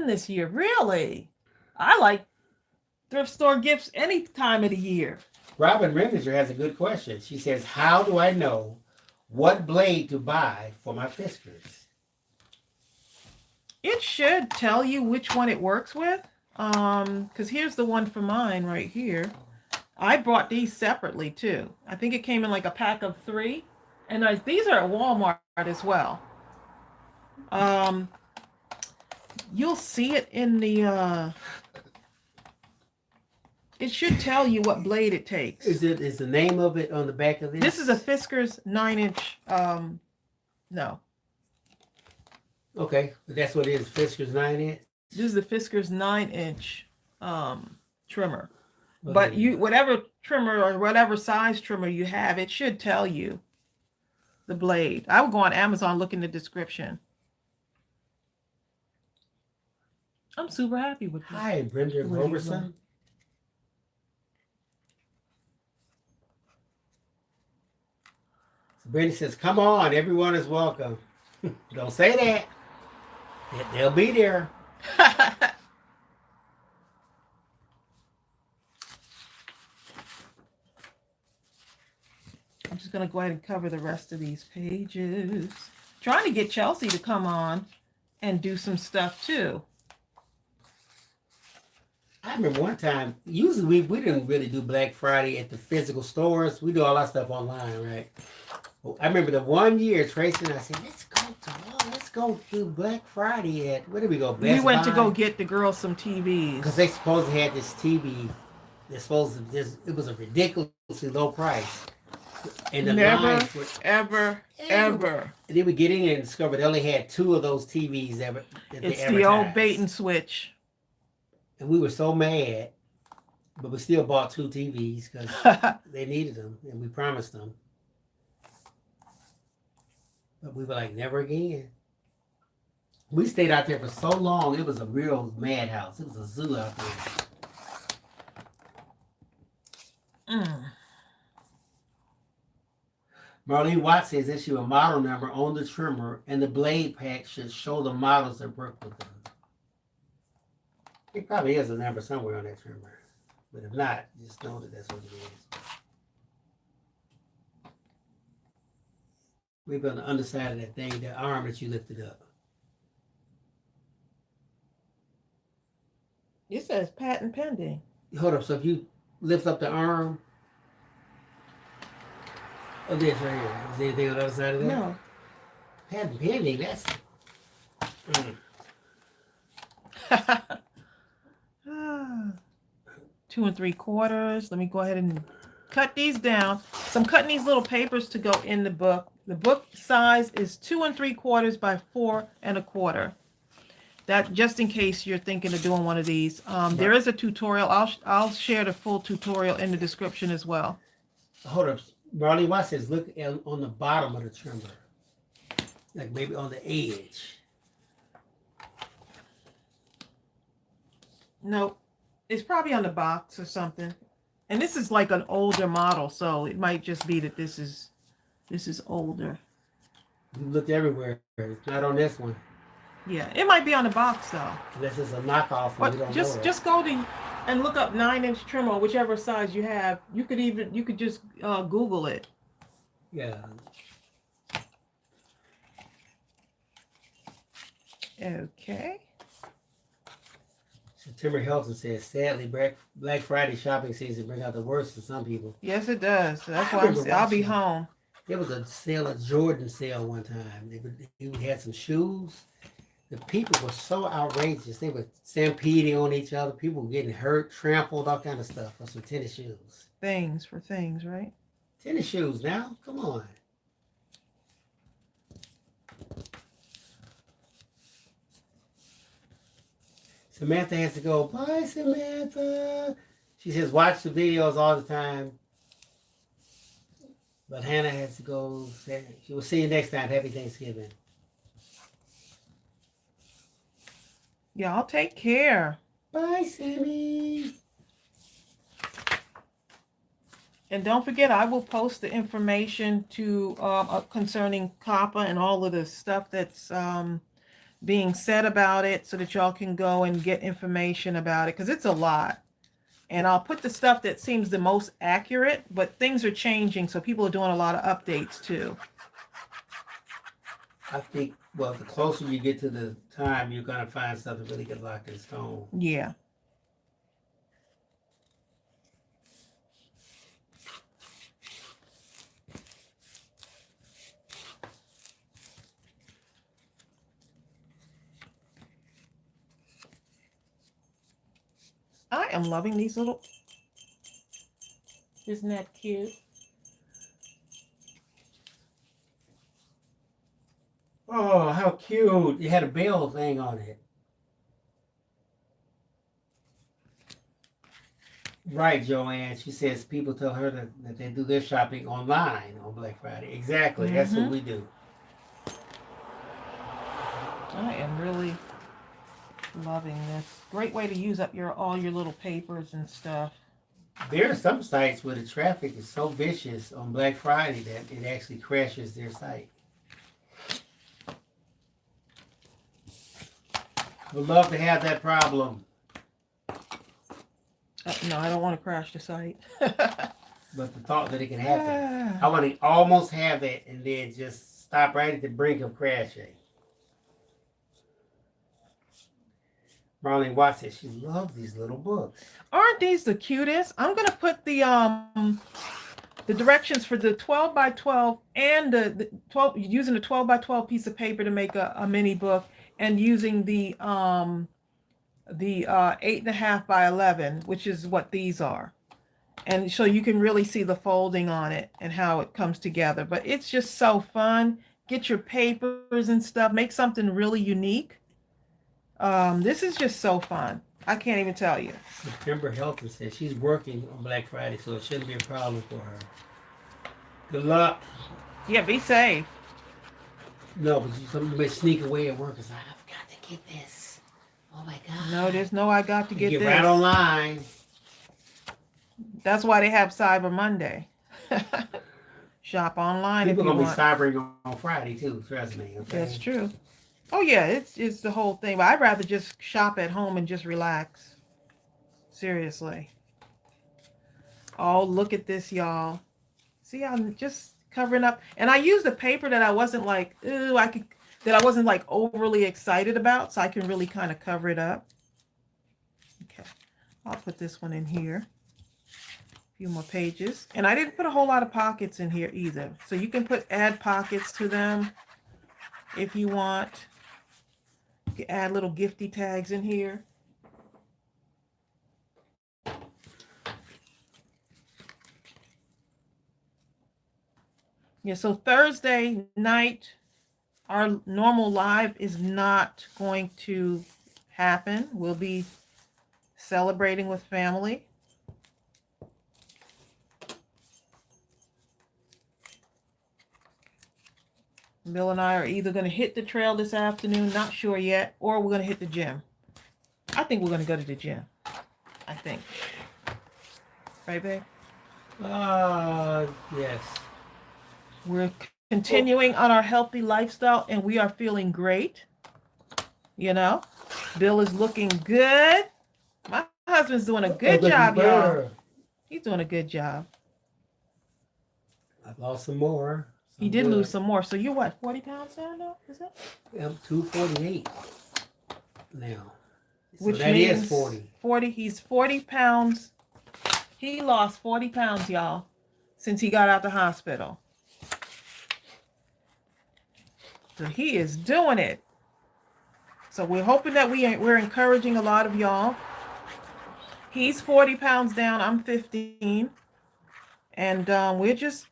this year. Really? I like thrift store gifts any time of the year. Robin Renninger has a good question. She says, how do I know what blade to buy for my Fiskars? It should tell you which one it works with. Because here's the one for mine right here. I bought these separately too. I think it came in like a pack of 3. And these are at Walmart as well. You'll see it in the it should tell you what blade it takes. Is the name of it on the back of this? This is a Fiskars 9-inch no. Okay, but that's what it is. Fiskars 9-inch. This is the Fiskars 9-inch trimmer. Okay. But whatever trimmer or whatever size trimmer you have, it should tell you the blade. I would go on Amazon, look in the description. I'm super happy with this. Hi, Brenda Where you Roberson. Brenda says, come on, everyone is welcome. Don't say that. They'll be there. I'm just going to go ahead and cover the rest of these pages. Trying to get Chelsea to come on and do some stuff too. I remember one time, usually we didn't really do Black Friday at the physical stores. We do all our stuff online, right? Well, I remember the one year, Tracy and I said, let's go do Black Friday at, where did we go? Best We went to Buy? go get the girls some TVs. Because they supposedly had this TV. It was a ridiculously low price. And the Never, lines were ever, ever. ever. And then we get in there and discover they only had 2 of those TVs that they It's advertised. the old bait and switch. And we were so mad, but we still bought 2 TVs because they needed them, and we promised them. But we were like, never again. We stayed out there for so long, it was a real madhouse. It was a zoo out there. Marlene Watts says issue a model number on the trimmer, and the blade pack should show the models that work with them. It probably is a number somewhere on that trimmer. But if not, just know that that's what it is. Maybe on the underside of that thing, that arm that you lifted up. It says patent pending. Hold up, so if you lift up the arm, oh, this right here. Is there anything on the other side of that? No. Patent pending, that's... 2 3/4. Let me go ahead and cut these down. So I'm cutting these little papers to go in the book. The book size is 2 3/4 by 4 1/4. That just in case you're thinking of doing one of these. There is a tutorial. I'll share the full tutorial in the description as well. Hold up. Marlene Watts says look on the bottom of the trimmer. Like maybe on the edge. Nope. It's probably on the box or something. And this is like an older model, so it might just be that this is older. We looked everywhere. It's not on this one. Yeah, it might be on the box though. Unless it's a knockoff. And we But don't just know just go to and look up 9-inch trim or whichever size you have. You could just Google it. Yeah. Okay. September Hilton says, sadly, Black Friday shopping season bring out the worst for some people. Yes, it does. That's I why remember I'll be watching- home. There was a sale, a Jordan sale one time. They had some shoes. The people were so outrageous. They were stampeding on each other. People were getting hurt, trampled, all kind of stuff for some tennis shoes. Things for things, right? Tennis shoes now? Come on. Samantha has to go, bye, Samantha. She says, watch the videos all the time. But Hannah has to go. She will see you next time. Happy Thanksgiving. Y'all take care. Bye, Sammy. And don't forget, I will post the information to concerning Coppa and all of the stuff that's being said about it, so that y'all can go and get information about it, because it's a lot. And I'll put the stuff that seems the most accurate, but things are changing, so people are doing a lot of updates too. I think, well, the closer you get to the time, you're going to find stuff that really get locked in stone. Yeah. I am loving these little. Isn't that cute? Oh, how cute. It had a bell thing on it. Right, Joanne. She says people tell her that they do their shopping online on Black Friday. Exactly. That's what we do. I am really loving this. Great way to use up all your little papers and stuff. There are some sites where the traffic is so vicious on Black Friday that it actually crashes their site. Would love to have that problem. No, I don't want to crash the site. But the thought that it can happen. I want to almost have it and then just stop right at the brink of crashing. Marlene Watts says she loves these little books. Aren't these the cutest? I'm gonna put the directions for the 12 by 12 and the 12, using the 12 by 12 piece of paper to make a mini book, and using the 8.5 by 11, which is what these are. And so you can really see the folding on it and how it comes together. But it's just so fun. Get your papers and stuff. Make something really unique. This is just so fun. I can't even tell you. September Helton says she's working on Black Friday, so it shouldn't be a problem for her. Good luck. Yeah, be safe. No, but you may sneak away at work and say, I forgot to get this. Oh my God. No, there's no I got to You get get this. right online. That's why they have Cyber Monday. Shop online People if you gonna be want. cybering on Friday too. Trust me. Okay? That's true. Oh yeah, it's the whole thing. But I'd rather just shop at home and just relax. Seriously. Oh, look at this, y'all. See, I'm just covering up. And I used a paper that I wasn't like, ooh, that I wasn't like overly excited about, so I can really kind of cover it up. Okay. I'll put this one in here. A few more pages. And I didn't put a whole lot of pockets in here either. So you can add pockets to them if you want. You can add little gifty tags in here. Yeah, so Thursday night, our normal live is not going to happen. We'll be celebrating with family. Bill and I are either going to hit the trail this afternoon, not sure yet, or we're going to hit the gym. I think we're going to go to the gym. I think. Right, babe? Yes. We're continuing on our healthy lifestyle, and we are feeling great. You know, Bill is looking good. My husband's doing a good job, y'all. He's doing a good job. I've lost some more. He did lose some more. So you're what, 40 pounds down now? Is that? I'm 248 now. So Which that means is 40. 40. He's 40 pounds. He lost 40 pounds, y'all, since he got out the hospital. So he is doing it. So we're hoping that we're encouraging a lot of y'all. He's 40 pounds down. I'm 15. And we're just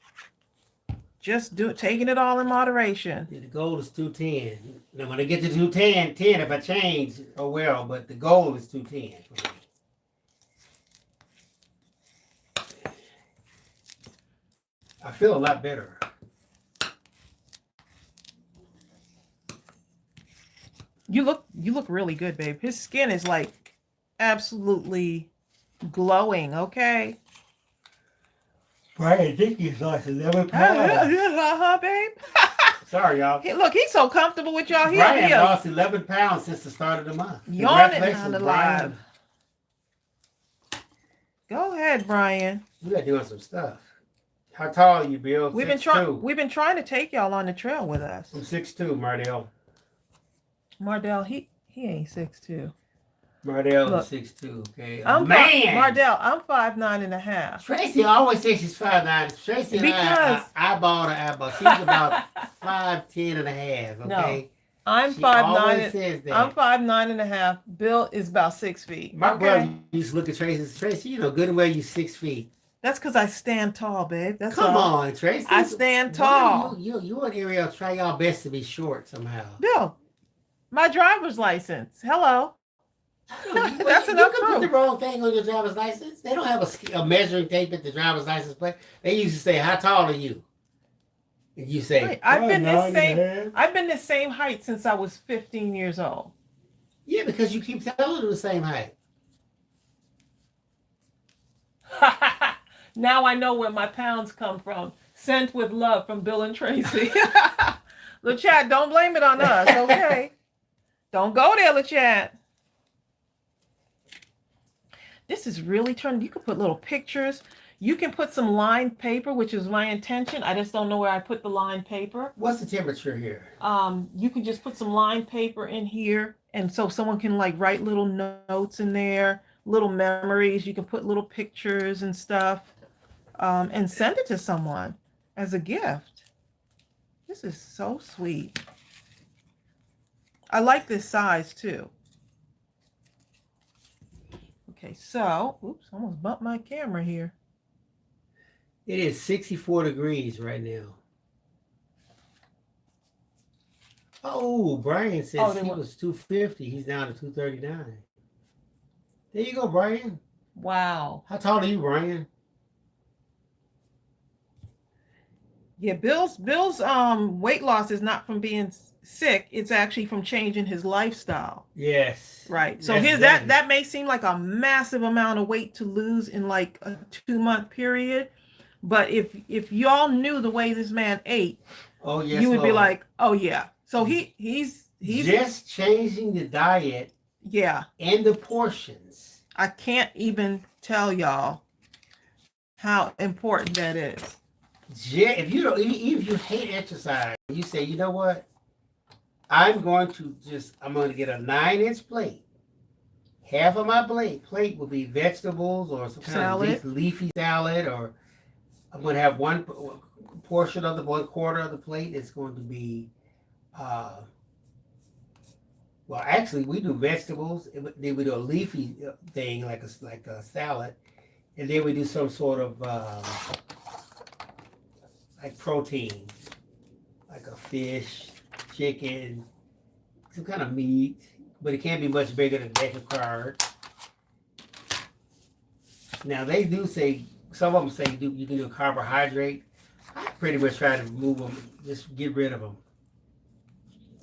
taking it all in moderation. Yeah, the goal is 210. Now when I get to 210, if I change, oh well, but the goal is 210 for me. I feel a lot better. You look really good, babe. His skin is like absolutely glowing, okay? Brian, I think he's lost 11 pounds. Babe. Sorry, y'all. Look, he's so comfortable with y'all. Brian lost 11 pounds since the start of the month. Yawning on Congratulations, the Brian. live. Go ahead, Brian. We are doing some stuff. How tall are you, Bill? We've 6'2". been trying to take y'all on the trail with us. I'm 6'2", Mardell. Mardell, he ain't 6'2". Mardell Look, is 6'2", okay? Mardell, I'm 5'9.5". Tracy always says she's 5'9". Tracy and I eyeball to eyeball. She's about 5'10 and a half, okay? I'm She 5'9". always says that. I'm 5'9.5". Bill is about 6 feet. My okay? brother used to look at Tracy and say, Tracy, you know good and well you 6 feet. That's because I stand tall, babe. That's Come all. on, Tracy. I stand tall. You and Ariel try y'all best to be short somehow. Bill, my driver's license. Hello. That's you enough can put proof. the wrong thing on your driver's license. They don't have a measuring tape at the driver's license plate. They used to say, "How tall are you?" And you say, Right. I've been the same height since I was 15 years old. "Yeah," because you keep telling them the same height. Now I know where my pounds come from. Sent with love from Bill and Tracy. LaChat, don't blame it on us, okay? Don't go there, LaChat. This is really turning. You can put little pictures. You can put some lined paper, which is my intention. I just don't know where I put the lined paper. What's the temperature here? You can just put some lined paper in here, and so someone can like write little notes in there, little memories. You can put little pictures and stuff, and send it to someone as a gift. This is so sweet. I like this size too. Okay, so, oops, almost bumped my camera here. It is 64 degrees right now. Oh, Brian says Oh, they he were- was 250. He's down to 239. There you go, Brian. Wow. How tall are you, Brian? Yeah, Bill's weight loss is not from being sick. It's actually from changing his lifestyle. Yes. Right. So That's here's exactly. that may seem like a massive amount of weight to lose in like a 2-month period. But if y'all knew the way this man ate, Oh yes, you would be Lord. like, oh yeah. So he's just changing the diet yeah. and the portions. I can't even tell y'all how important that is. If you don't, even if you hate exercise, you say, you know what? I'm going to get a 9-inch plate. Half of my plate will be vegetables or some kind Salad. of leafy salad, or I'm going to have one quarter of the plate is going to be, well, actually, we do vegetables. Then we do a leafy thing like a salad, and then we do some sort of like protein, like a fish, chicken, some kind of meat, but it can't be much bigger than a deck of cards. Now they do say, some of them say you can do a carbohydrate. I pretty much try to remove them, just get rid of them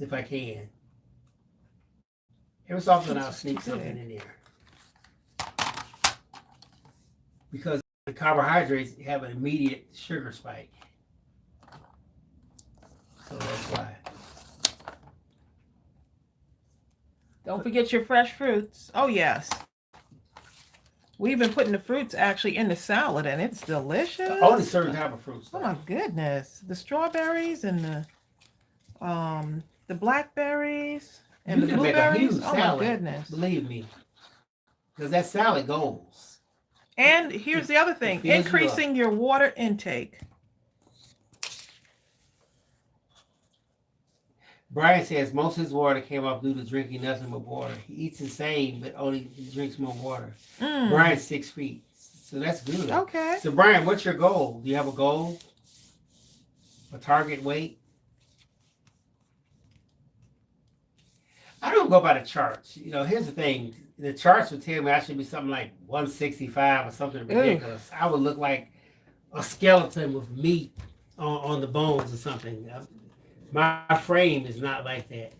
if I can. Every so often I'll sneak something in there because the carbohydrates have an immediate sugar spike. So that's why. Don't forget your fresh fruits. Oh yes. We've been putting the fruits actually in the salad and it's delicious. Only certain type of fruits. Oh my goodness. The strawberries and the blackberries and You the can make a blueberries. huge Oh my salad, goodness. believe me, because that salad goes. And here's the other thing, fills you up. increasing your water intake. Brian says most of his water came off due to drinking nothing but water. He eats the same, but only drinks more water. Brian's 6 feet, so that's good. Okay. So Brian, what's your goal? Do you have a goal? A target weight? I don't go by the charts. You know, here's the thing. The charts would tell me I should be something like 165 or something ridiculous. I would look like a skeleton with meat on the bones or something. My frame is not like that.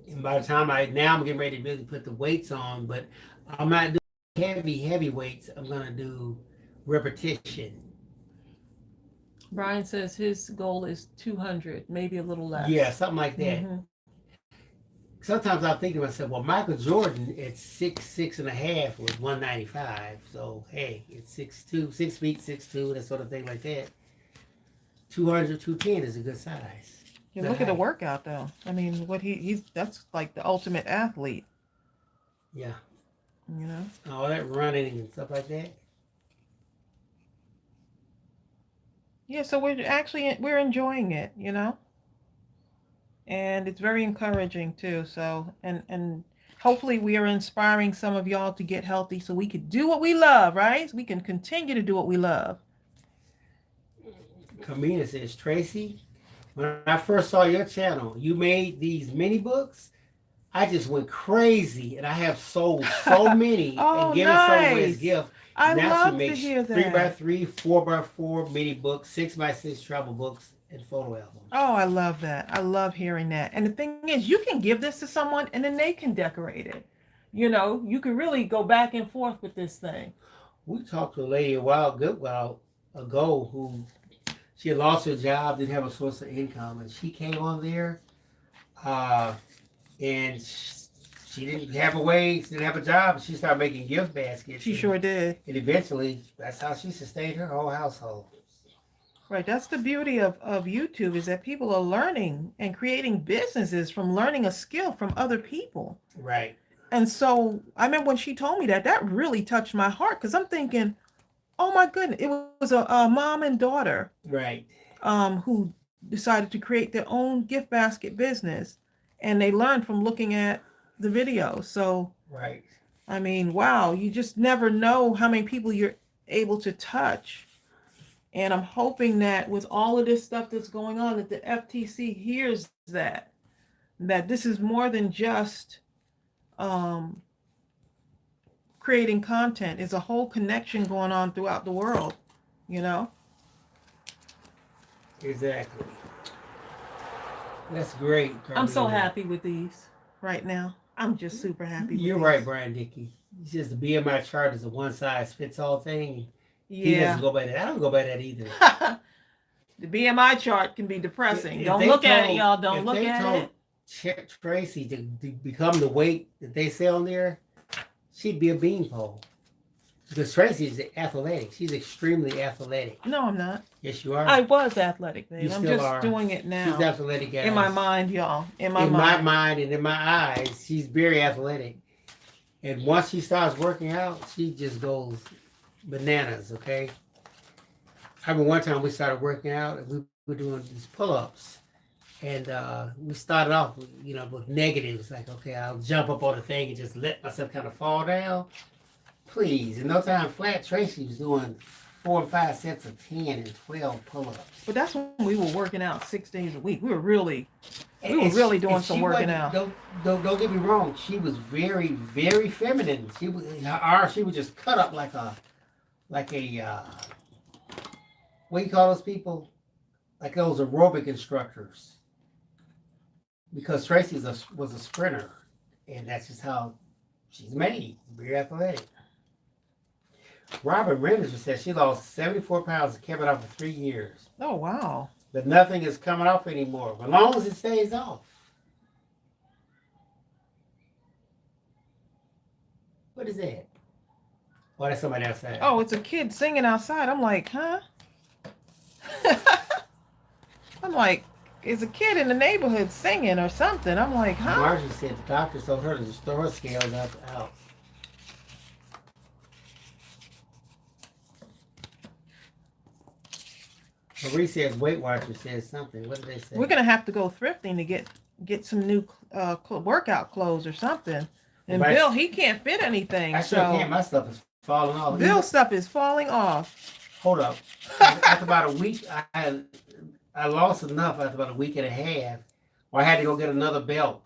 And by the time I'm getting ready to really put the weights on, but I'm not doing heavy weights. I'm going to do repetition. Brian says his goal is 200, maybe a little less. Yeah, something like that. Mm-hmm. Sometimes I think to myself, well, Michael Jordan at 6'6.5" was 195. So hey, it's 6'2", 6 feet, 6'2", that sort of thing like that. 200, 210 is a good size. You look at the workout though. I mean, what he's that's like the ultimate athlete. Yeah. You know? All that running and stuff like that. Yeah, so we're enjoying it, you know? And it's very encouraging too. So and hopefully we are inspiring some of y'all to get healthy so we could do what we love, right? So we can continue to do what we love. Kamina says, Tracy, when I first saw your channel, you made these mini books. I just went crazy, and I have sold so many and given some away as gift. I now love she makes to hear that. 3x3, 4x4 mini books, 6x6 travel books, and photo albums. Oh, I love that. I love hearing that. And the thing is, you can give this to someone, and then they can decorate it. You know, you can really go back and forth with this thing. We talked to a lady a good while ago who she had lost her job, didn't have a source of income, and she came on there, and she didn't have a way, she didn't have a job. She started making gift baskets. She sure did. And eventually, that's how she sustained her whole household. Right. That's the beauty of YouTube, is that people are learning and creating businesses from learning a skill from other people. Right. And so I remember when she told me that really touched my heart, because I'm thinking, oh my goodness, it was a mom and daughter, right, who decided to create their own gift basket business, and they learned from looking at the videos. So right, I mean, wow, you just never know how many people you're able to touch. And I'm hoping that with all of this stuff that's going on, that the FTC hears that this is more than just um, creating content. It's a whole connection going on throughout the world, you know? Exactly. That's great. I'm so Carmelita. happy with these right now. I'm just super happy with You're these. right, Brian Dickey. It's just the BMI chart is a one size fits all thing. He Yeah. doesn't go by that. I don't go by that either. The BMI chart can be depressing. If Don't they look at it, told- y'all. Don't if look they at told it. Tracy to become the weight that they say on there, she'd be a beanpole. Because Tracy is athletic. She's extremely athletic. No, I'm not. Yes, you are. I was athletic, babe. You I'm still just are. doing it now. She's athletic, guys. In my mind, y'all. In my in my mind. mind and in my eyes, she's very athletic. And once she starts working out, she just goes bananas, okay? I remember one time we started working out and we were doing these pull-ups. And we started off, with negatives, like, okay, I'll jump up on the thing and just let myself kind of fall down. Please, in no time flat, Tracy was doing 4 and 5 sets of 10 and 12 pull-ups. But that's when we were working out 6 days a week. We were really And doing some she working wasn't- out. Don't get me wrong. She was very, very feminine. She was just cut up like a what do you call those people? Like those aerobic instructors. Because Tracy was a sprinter, and that's just how she's made. Very athletic. Robin Renders said she lost 74 pounds and kept it off for 3 years. Oh, wow. But nothing is coming off anymore, as long as it stays off. What is that? Oh, that's somebody outside. Oh, it's a kid singing outside. I'm like, huh? I'm like, is a kid in the neighborhood singing or something? I'm like, huh? Margie said the doctor told her to just throw her scales out. Marie says Weight Watcher says something. What did they say? We're gonna have to go thrifting to get some new workout clothes or something. And But Bill, he can't fit anything. I sure so can't. My stuff is falling off. Bill's stuff is falling off. Hold up. After about a week, I lost enough after about a week and a half where I had to go get another belt.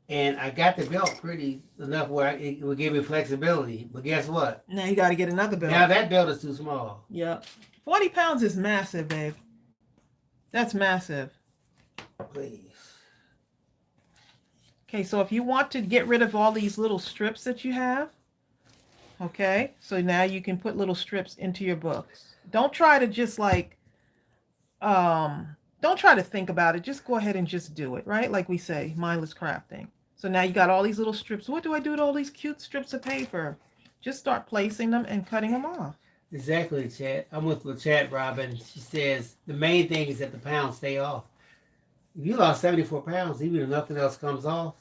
And I got the belt pretty enough where it would give me flexibility. But guess what? Now you got to get another belt. Now that belt is too small. Yep. 40 pounds is massive, babe. That's massive. Please. Okay, so if you want to get rid of all these little strips that you have, okay, so now you can put little strips into your books. Don't try to just don't try to think about it. Just go ahead and just do it, right? Like we say, mindless crafting. So now you got all these little strips. What do I do with all these cute strips of paper? Just start placing them and cutting them off. Exactly, chat. I'm with the chat, Robin. She says the main thing is that the pounds stay off. If you lost 74 pounds, even if nothing else comes off,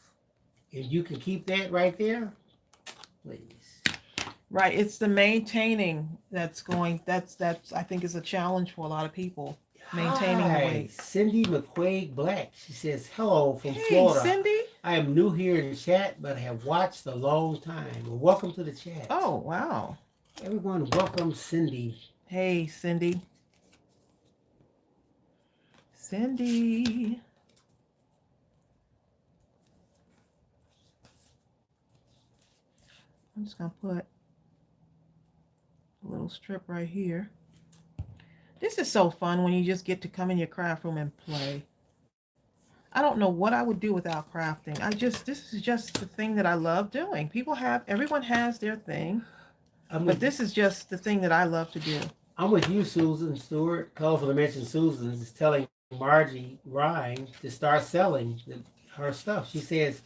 and you can keep that right there, please. Right. It's the maintaining that's I think is a challenge for a lot of people. Maintaining the Hi, weight. Cindy McQuaig Black. She says, hello from Hey, Florida. Cindy. I am new here in chat, but I have watched a long time. Well, welcome to the chat. Oh, wow. Everyone, welcome Cindy. Hey, Cindy. Cindy. I'm just going to put a little strip right here. This is so fun when you just get to come in your craft room and play. I don't know what I would do without crafting. This is just the thing that I love doing. Everyone has their thing, but this is just the thing that I love to do. I'm with you, Susan Stewart. Colorful to mention Susan is telling Margie Ryan to start selling her stuff. She says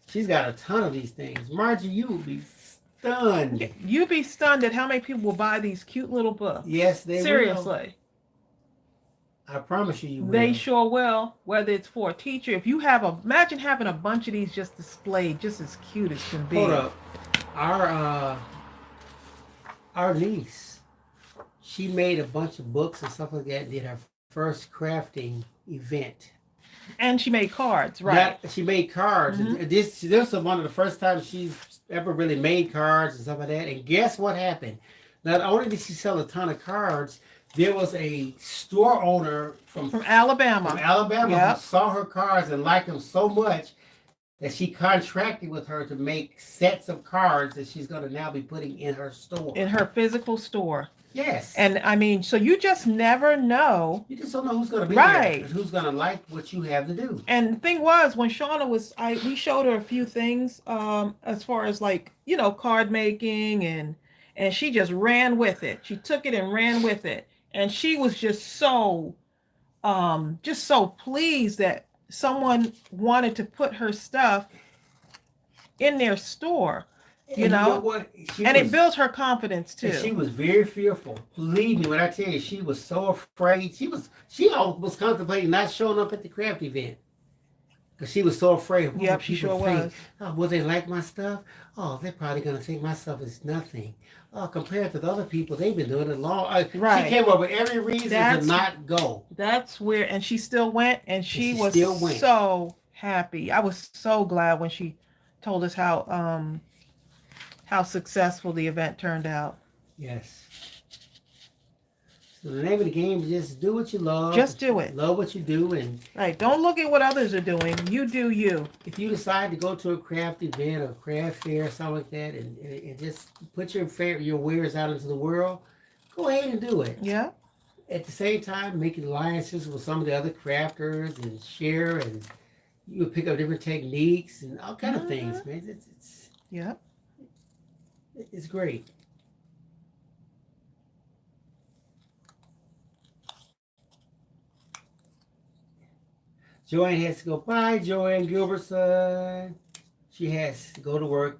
she's got a ton of these things. Margie, you will be stunned. You'd be stunned at how many people will buy these cute little books. Yes, they will. Seriously. I promise you, you will. They sure will. Whether it's for a teacher, if you imagine having a bunch of these just displayed, just as cute as can be. Hold up, our niece, she made a bunch of books and stuff like that. And did her first crafting event. And she made cards, right? She made cards. Mhm. This is one of the first times she's ever really made cards and stuff like that. And guess what happened? Not only did she sell a ton of cards, there was a store owner from Alabama. Alabama Yep. who saw her cards and liked them so much that she contracted with her to make sets of cards that she's going to now be putting in her store. In her physical store. Yes. And I mean, so you just never know. You just don't know who's going to be Right. there and who's going to like what you have to do. And the thing was, when Shauna was, we showed her a few things, as far as like, you know, card making, and she just ran with it. She took it and ran with it. And she was just so pleased that someone wanted to put her stuff in their store, you know what? it builds her confidence too. She was very fearful. Believe me when I tell you, she was so afraid. She was contemplating not showing up at the craft event because she was so afraid. Yep, she sure was. Oh, will they like my stuff? Oh, they're probably going to think my stuff is nothing. Oh, compared to the other people, they've been doing it long. Right. She came up with every reason to not go. That's where, and she still went, and she was still went. so happy. I was so glad when she told us how successful the event turned out. Yes. So the name of the game is just do what you love. Just do it. Love what you do, and right. Don't look at what others are doing. You do you. if you decide to go to a craft event or craft fair or something like that, and just put your wares out into the world, go ahead and do it. Yeah. At the same time, make alliances with some of the other crafters and share, and you will pick up different techniques and all kind of things, man. It's great. Joanne has to go. Bye, Joanne Gilbertson. She has to go to work.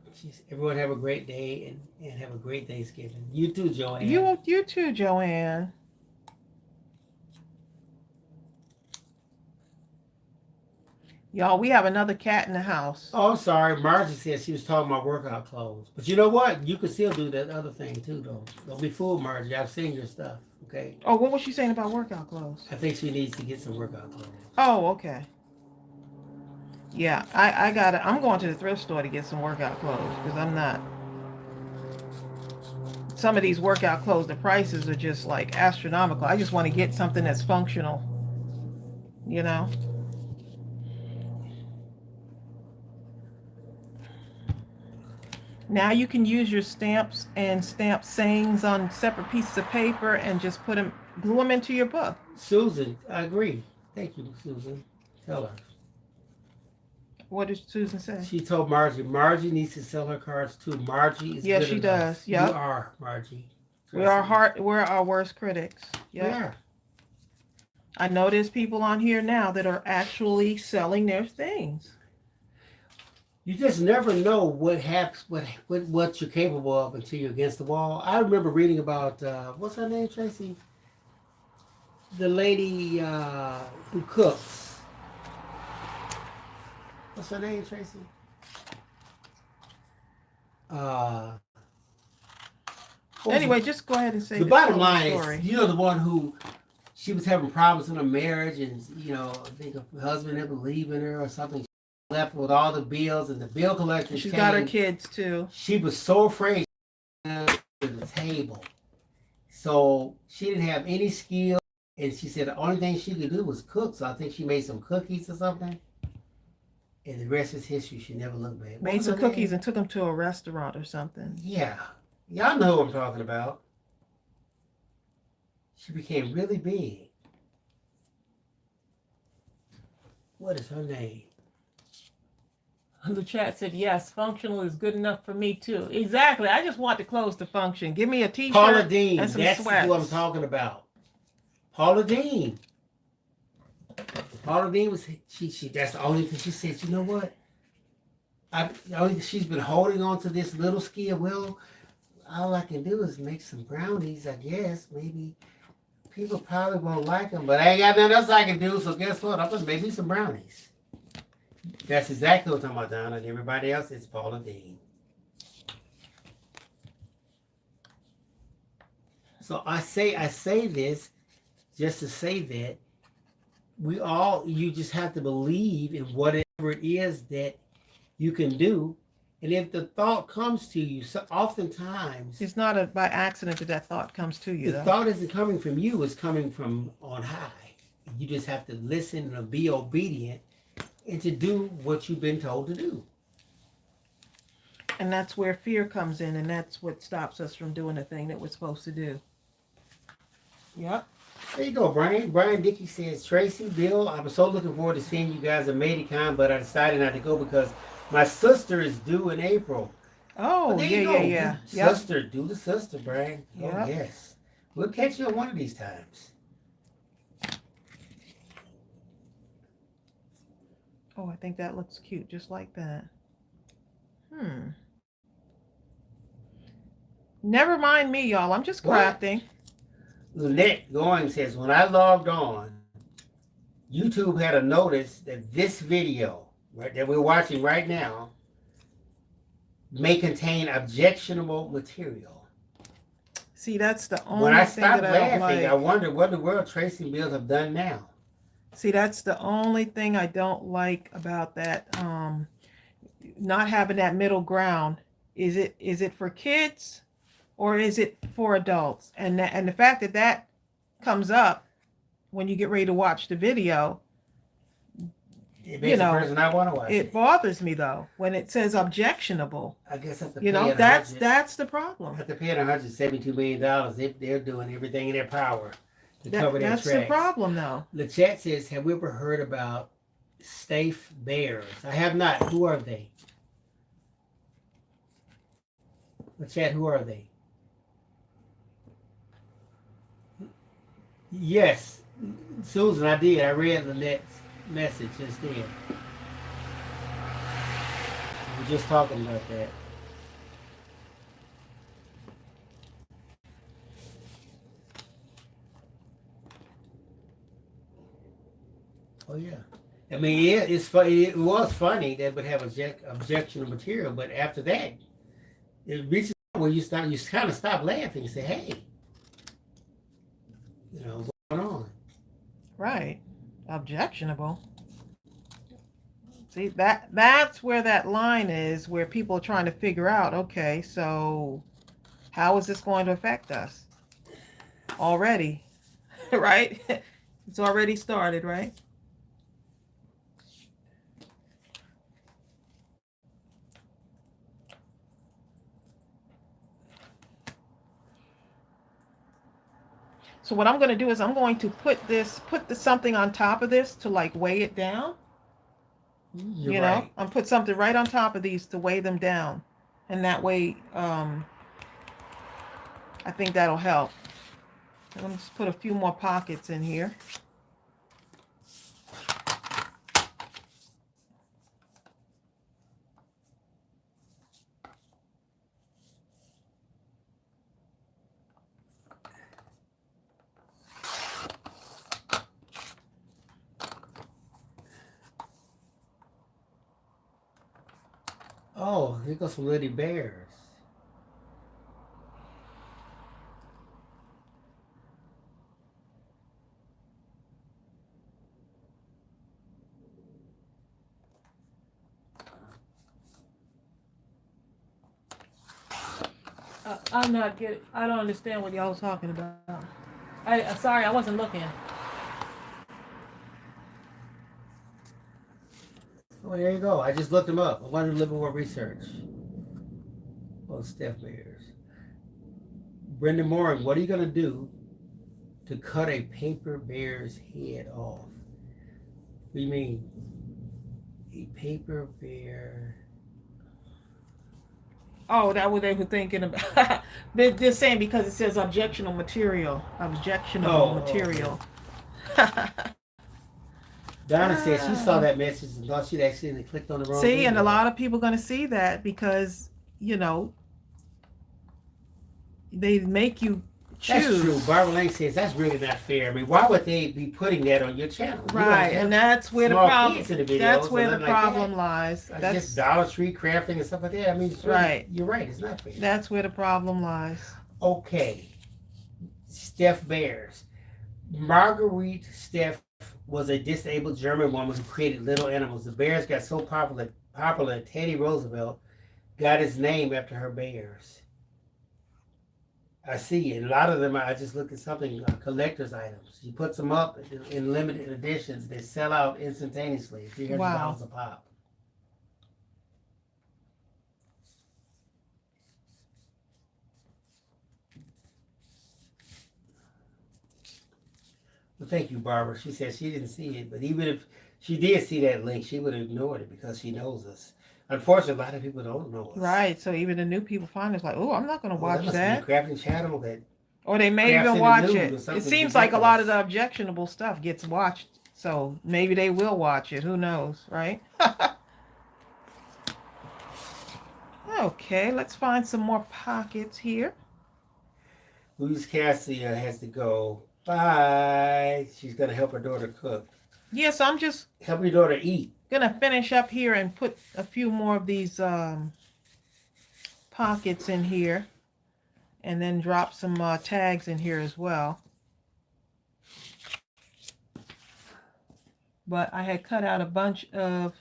Everyone have a great day and have a great Thanksgiving. You too, Joanne. You too, Joanne. Y'all, we have another cat in the house. Oh, I'm sorry. Margie said she was talking about workout clothes. But you know what? You can still do that other thing too, though. Don't be fooled, Margie. I've seen your stuff. Okay. Oh, what was she saying about workout clothes? I think she needs to get some workout clothes. Oh, okay. Yeah, I got it. I'm going to the thrift store to get some workout clothes because I'm not. Some of these workout clothes, the prices are just like astronomical. I just want to get something that's functional, you know? Now you can use your stamps and stamp sayings on separate pieces of paper and just glue them into your book. Susan, I agree. Thank you, Susan. Tell her. What did Susan say? She told Margie. Margie needs to sell her cards too. Margie is Yeah, good she enough. does. Yep. You are, Margie. We're our worst critics. Yeah. I know there's people on here now that are actually selling their things. You just never know what happens, what you're capable of until you're against the wall. I remember reading about what's her name, Tracey? The lady who cooks. What's her name, Tracey? Anyway, just go ahead and say the bottom line story. is, you know, the one who she was having problems in her marriage, and you know, I think her husband didn't believe in her or something. She left with all the bills, and the bill collector. She's got her kids too. She was so afraid to the table, so she didn't have any skill, and she said the only thing she could do was cook. So I think she made some cookies or something. And the rest is history. She never looked back. Made some cookies and took them to a restaurant or something. Yeah. Y'all know what I'm talking about. She became really big. What is her name? The chat said, yes, functional is good enough for me too. Exactly. I just want the clothes to function. Give me a t-shirt Paula Dean. and some That's sweats. who I'm talking about. Paula Dean. Paula Dean was she that's the only thing she said, you know what? She's been holding on to this little skill. Well, all I can do is make some brownies, I guess. Maybe people probably won't like them, but I ain't got nothing else I can do, so guess what? I'm gonna make me some brownies. That's exactly what I'm talking about, Donna, and everybody else is Paula Dean. So I say this just to say that you just have to believe in whatever it is that you can do And if the thought comes to you, so oftentimes It's not by accident that thought comes to you, the though. thought isn't coming from you, it's coming from on high. You just have to listen and be obedient and to do what you've been told to do. And that's where fear comes in, and that's what stops us from doing the thing that we're supposed to do. Yep. There you go, Brian. Brian Dickey says, Tracy, Bill, I was so looking forward to seeing you guys at MediCon, but I decided not to go because my sister is due in April. Oh, Well, there you yeah. go. Yep. Sister, do the sister, Brian. Yep. Oh, yes. We'll catch you on one of these times. Oh, I think that looks cute, just like that. Never mind me, y'all. I'm just What? crafting. Lynette Going says, when I logged on, YouTube had a notice that this video that we're watching right now may contain objectionable material. See, that's the only When I thing stopped that I don't laughing, like. I wondered what in the world Tracy and Bill have done now. See, that's the only thing I don't like about that. Not having that middle ground. Is it for kids or is it for adults? And the fact that comes up when you get ready to watch the video, It makes a person not want to watch it bothers me though when it says objectionable. I guess after You know, paying that's the problem. after paying $172 million, they're doing everything in their power to cover their That's tracks. the problem though. The chat says, have we ever heard about Safe Bears? I have not. Who are they? The chat, who are they? Yes, Susan, I did. I read Lynette's message just then. We were just talking about that. Oh yeah. I mean, yeah, it's funny. It was funny that would have objectionable material, but after that, it reaches where you kind of stop laughing and say, "Hey, what's going on?" Right. Objectionable. See, that's where that line is, where people are trying to figure out, okay, so how is this going to affect us? Already, right? It's already started, right? So what I'm going to do is I'm going to put something on top of this to like weigh it down. You're right. I'm put something right on top of these to weigh them down. And that way, I think that'll help. And I'm just put a few more pockets in here. Oh, here goes some little bears. I'm not getting. I don't understand what y'all was talking about. Sorry, I wasn't looking. Oh, there you go. I just looked them up. I wanted a little more research. Oh, Steph Bears. Brendan Moran, what are you going to do to cut a paper bear's head off? What do you mean? A paper bear. Oh, that what they were thinking about. They're saying because it says objectionable material. Objectionable material. Donna said she saw that message and thought she'd accidentally clicked on the wrong See, video. and a lot of people are going to see that because, they make you choose. That's true. Barbara Lang says that's really not fair. I mean, why would they be putting that on your channel? You Right, don't have and that's where the small problem. kids in the videos That's or where the nothing like problem that. lies. Like That's just Dollar Tree crafting and stuff like that. I mean, it's really, Right. You're right. It's not fair. that's where the problem lies. Okay. Steph Bears. Marguerite Steph was a disabled German woman who created little animals. The bears got so popular Teddy Roosevelt got its name after her bears. I see, and a lot of them, I just looked at something, collector's items. She puts them up in limited editions. They sell out instantaneously, $300 Wow. a pop. Well, thank you, Barbara. She said she didn't see it, but even if she did see that link, she would have ignored it because she knows us. Unfortunately, a lot of people don't know us. Right. So even the new people find it's like, oh, I'm not going to Oh, that watch must that. be a crafting channel that. Or they may Crafts in even the watch nude it. or It something seems like a lot of ridiculous. the objectionable stuff gets watched. So maybe they will watch it. Who knows, right? Okay, let's find some more pockets here. Louise Cassia has to go. Bye. She's gonna help her daughter cook. Yes, I'm just Help your daughter eat. gonna finish up here and put a few more of these pockets in here, and then drop some tags in here as well. But I had cut out a bunch of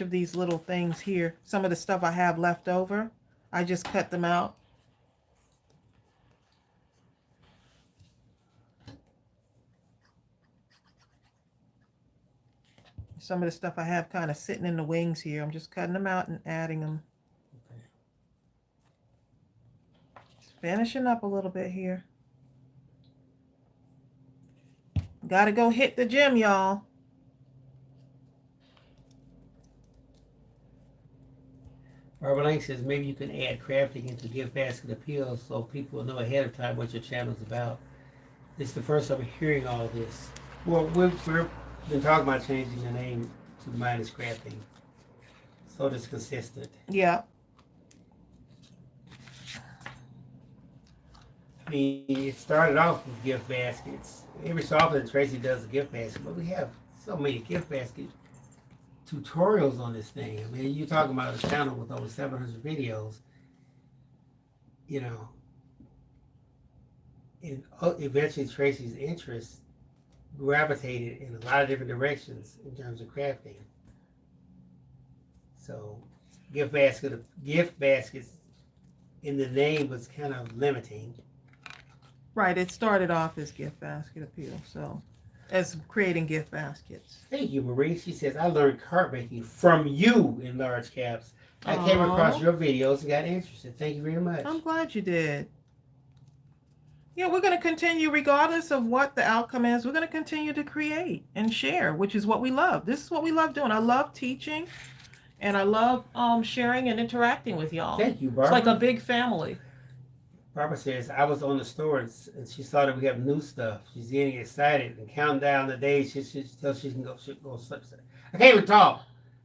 these little things here. Some of the stuff I have left over, I just cut them out. Some of the stuff I have kind of sitting in the wings here, I'm just cutting them out and adding them. Okay. Just finishing up a little bit here. Gotta go hit the gym, y'all. Barbara Lang says maybe you can add crafting into GiftBasketAppeal so people will know ahead of time what your channel's about. It's the first time I'm hearing all this. Well, we've been talking about changing the name to Mindless Crafting, so it's consistent. Yeah. I mean, it started off with gift baskets. Every so often Tracey does a gift basket, but we have so many gift basket tutorials on this thing. I mean, you're talking about a channel with over 700 videos. You know, and eventually Tracey's interest gravitated in a lot of different directions in terms of crafting. So, gift baskets in the name was kind of limiting. Right, it started off as GiftBasketAppeal, so as creating gift baskets. Thank you, Marie. She says, I learned card making from you in large caps. I came across your videos and got interested. Thank you very much. I'm glad you did. Yeah, we're going to continue regardless of what the outcome is. We're going to continue to create and share, which is what we love. This is what we love doing. I love teaching, and I love sharing and interacting with y'all. Thank you, Barbara. It's like a big family. Barbara says, I was on the store and she saw that we have new stuff. She's getting excited and counting down the days until she can go. I can't even talk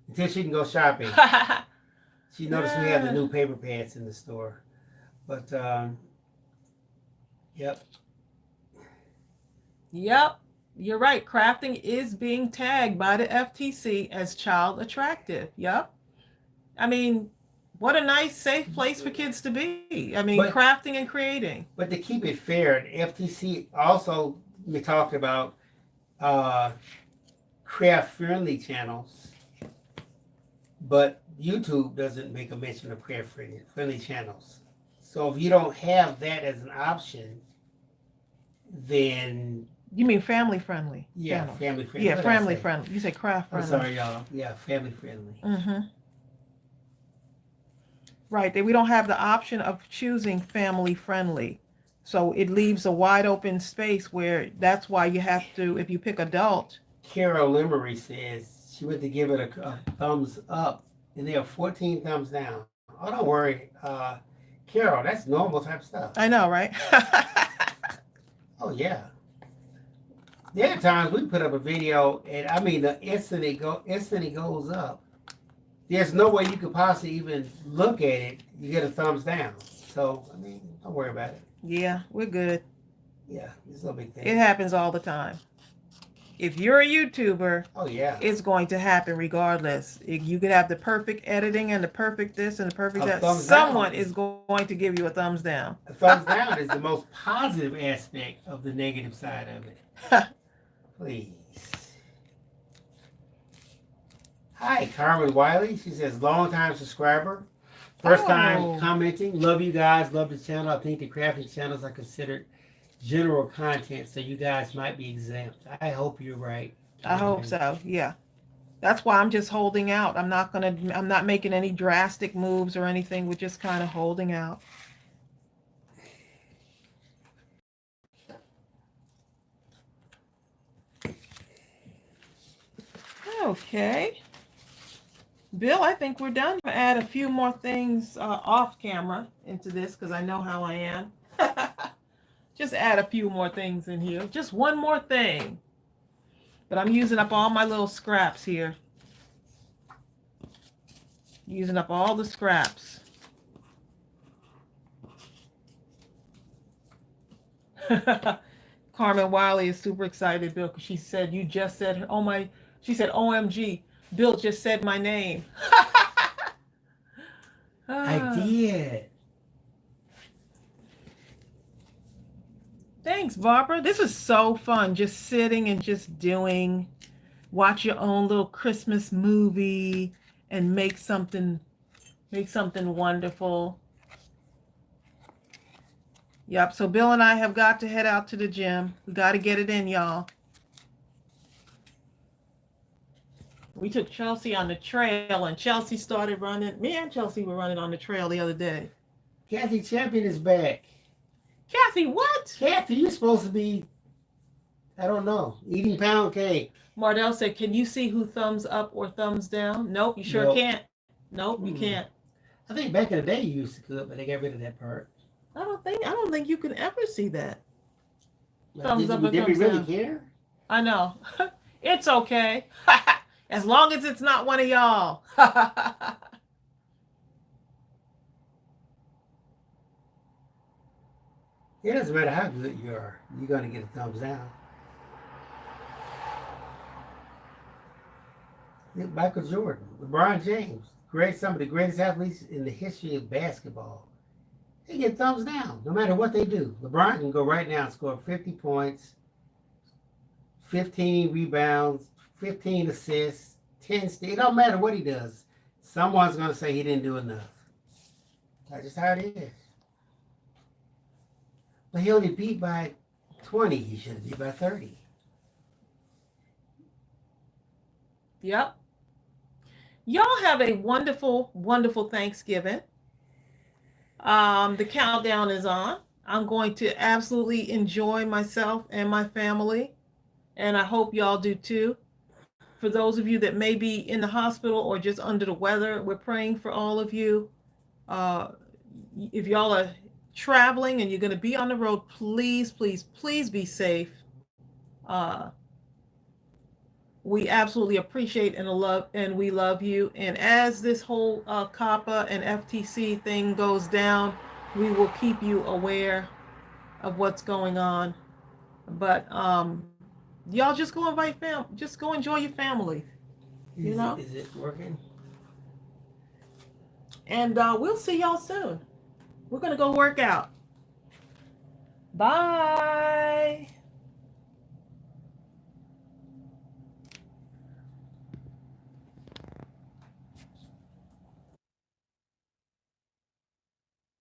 until she can go shopping. She noticed we have the new paper pads in the store. But, yep. Yep, you're right. Crafting is being tagged by the FTC as child attractive. Yep. I mean, what a nice, safe place for kids to be. I mean, crafting and creating. But to keep it fair, the FTC also we talked about craft-friendly channels, but YouTube doesn't make a mention of craft-friendly channels. So if you don't have that as an option, then you mean family-friendly? Yeah, channels. family-friendly. Yeah, family-friendly. You say craft-friendly. I'm sorry, y'all. Yeah, family-friendly. Mm-hmm. Right, we don't have the option of choosing family friendly. So it leaves a wide open space where that's why you have to, if you pick adult. Carol Lemery says she went to give it a thumbs up and there are 14 thumbs down. Oh, don't worry. Carol, that's normal type stuff. I know, right? Oh, yeah. There are times we put up a video and I mean, the instant it goes up, there's no way you could possibly even look at it. You get a thumbs down. So, I mean, don't worry about it. Yeah, we're good. Yeah, it's no big thing. It happens all the time. If you're a YouTuber, oh yeah, it's going to happen regardless. You could have the perfect editing and the perfect this and the perfect that. Someone is going to give you a thumbs down. A thumbs down is the most positive aspect of the negative side of it. Please. Hi, Carmen Wiley. She says, long time subscriber. First time commenting. Love you guys. Love the channel. I think the crafting channels are considered general content, so you guys might be exempt. I hope you're right. I hope so. Yeah. That's why I'm just holding out. I'm not making any drastic moves or anything. We're just kind of holding out. Okay. Bill, I think we're done. I'm gonna add a few more things off camera into this because I know how I am. Just add a few more things in here. Just one more thing. But I'm using up all my little scraps here. Using up all the scraps. Carmen Wiley is super excited, Bill, because she said, you just said, she said, OMG, Bill just said my name. I did. Thanks, Barbara. This is so fun. Just sitting and just watch your own little Christmas movie and make something wonderful. Yep. So Bill and I have got to head out to the gym. We got to get it in, y'all. We took Chelsea on the trail and Chelsea started running. Me and Chelsea were running on the trail the other day. Kathy Champion is back. Kathy, what? Kathy, you're supposed to be, I don't know, eating pound cake. Mardell said, can you see who thumbs up or thumbs down? Nope, you sure can't. Nope, you can't. I think back in the day you used to could, but they got rid of that part. I don't think you can ever see that. Like, Thumbs up or did we thumbs really down. care? I know. It's okay. As long as it's not one of y'all. It doesn't matter how good you are. You're going to get a thumbs down. Michael Jordan, LeBron James, some of the greatest athletes in the history of basketball. They get thumbs down, no matter what they do. LeBron can go right now and score 50 points, 15 rebounds, 15 assists, 10 steals. It don't matter what he does. Someone's going to say he didn't do enough. That's just how it is. But he only beat by 20. He should have beat by 30. Yep. Y'all have a wonderful, wonderful Thanksgiving. The countdown is on. I'm going to absolutely enjoy myself and my family. And I hope y'all do too. For those of you that may be in the hospital or just under the weather, we're praying for all of you. If y'all are traveling and you're going to be on the road, please, please, please be safe. We absolutely appreciate and we love you. And as this whole Coppa and FTC thing goes down, we will keep you aware of what's going on. But y'all just go invite just go enjoy your family. Is it working? And we'll see y'all soon. We're gonna go work out. Bye.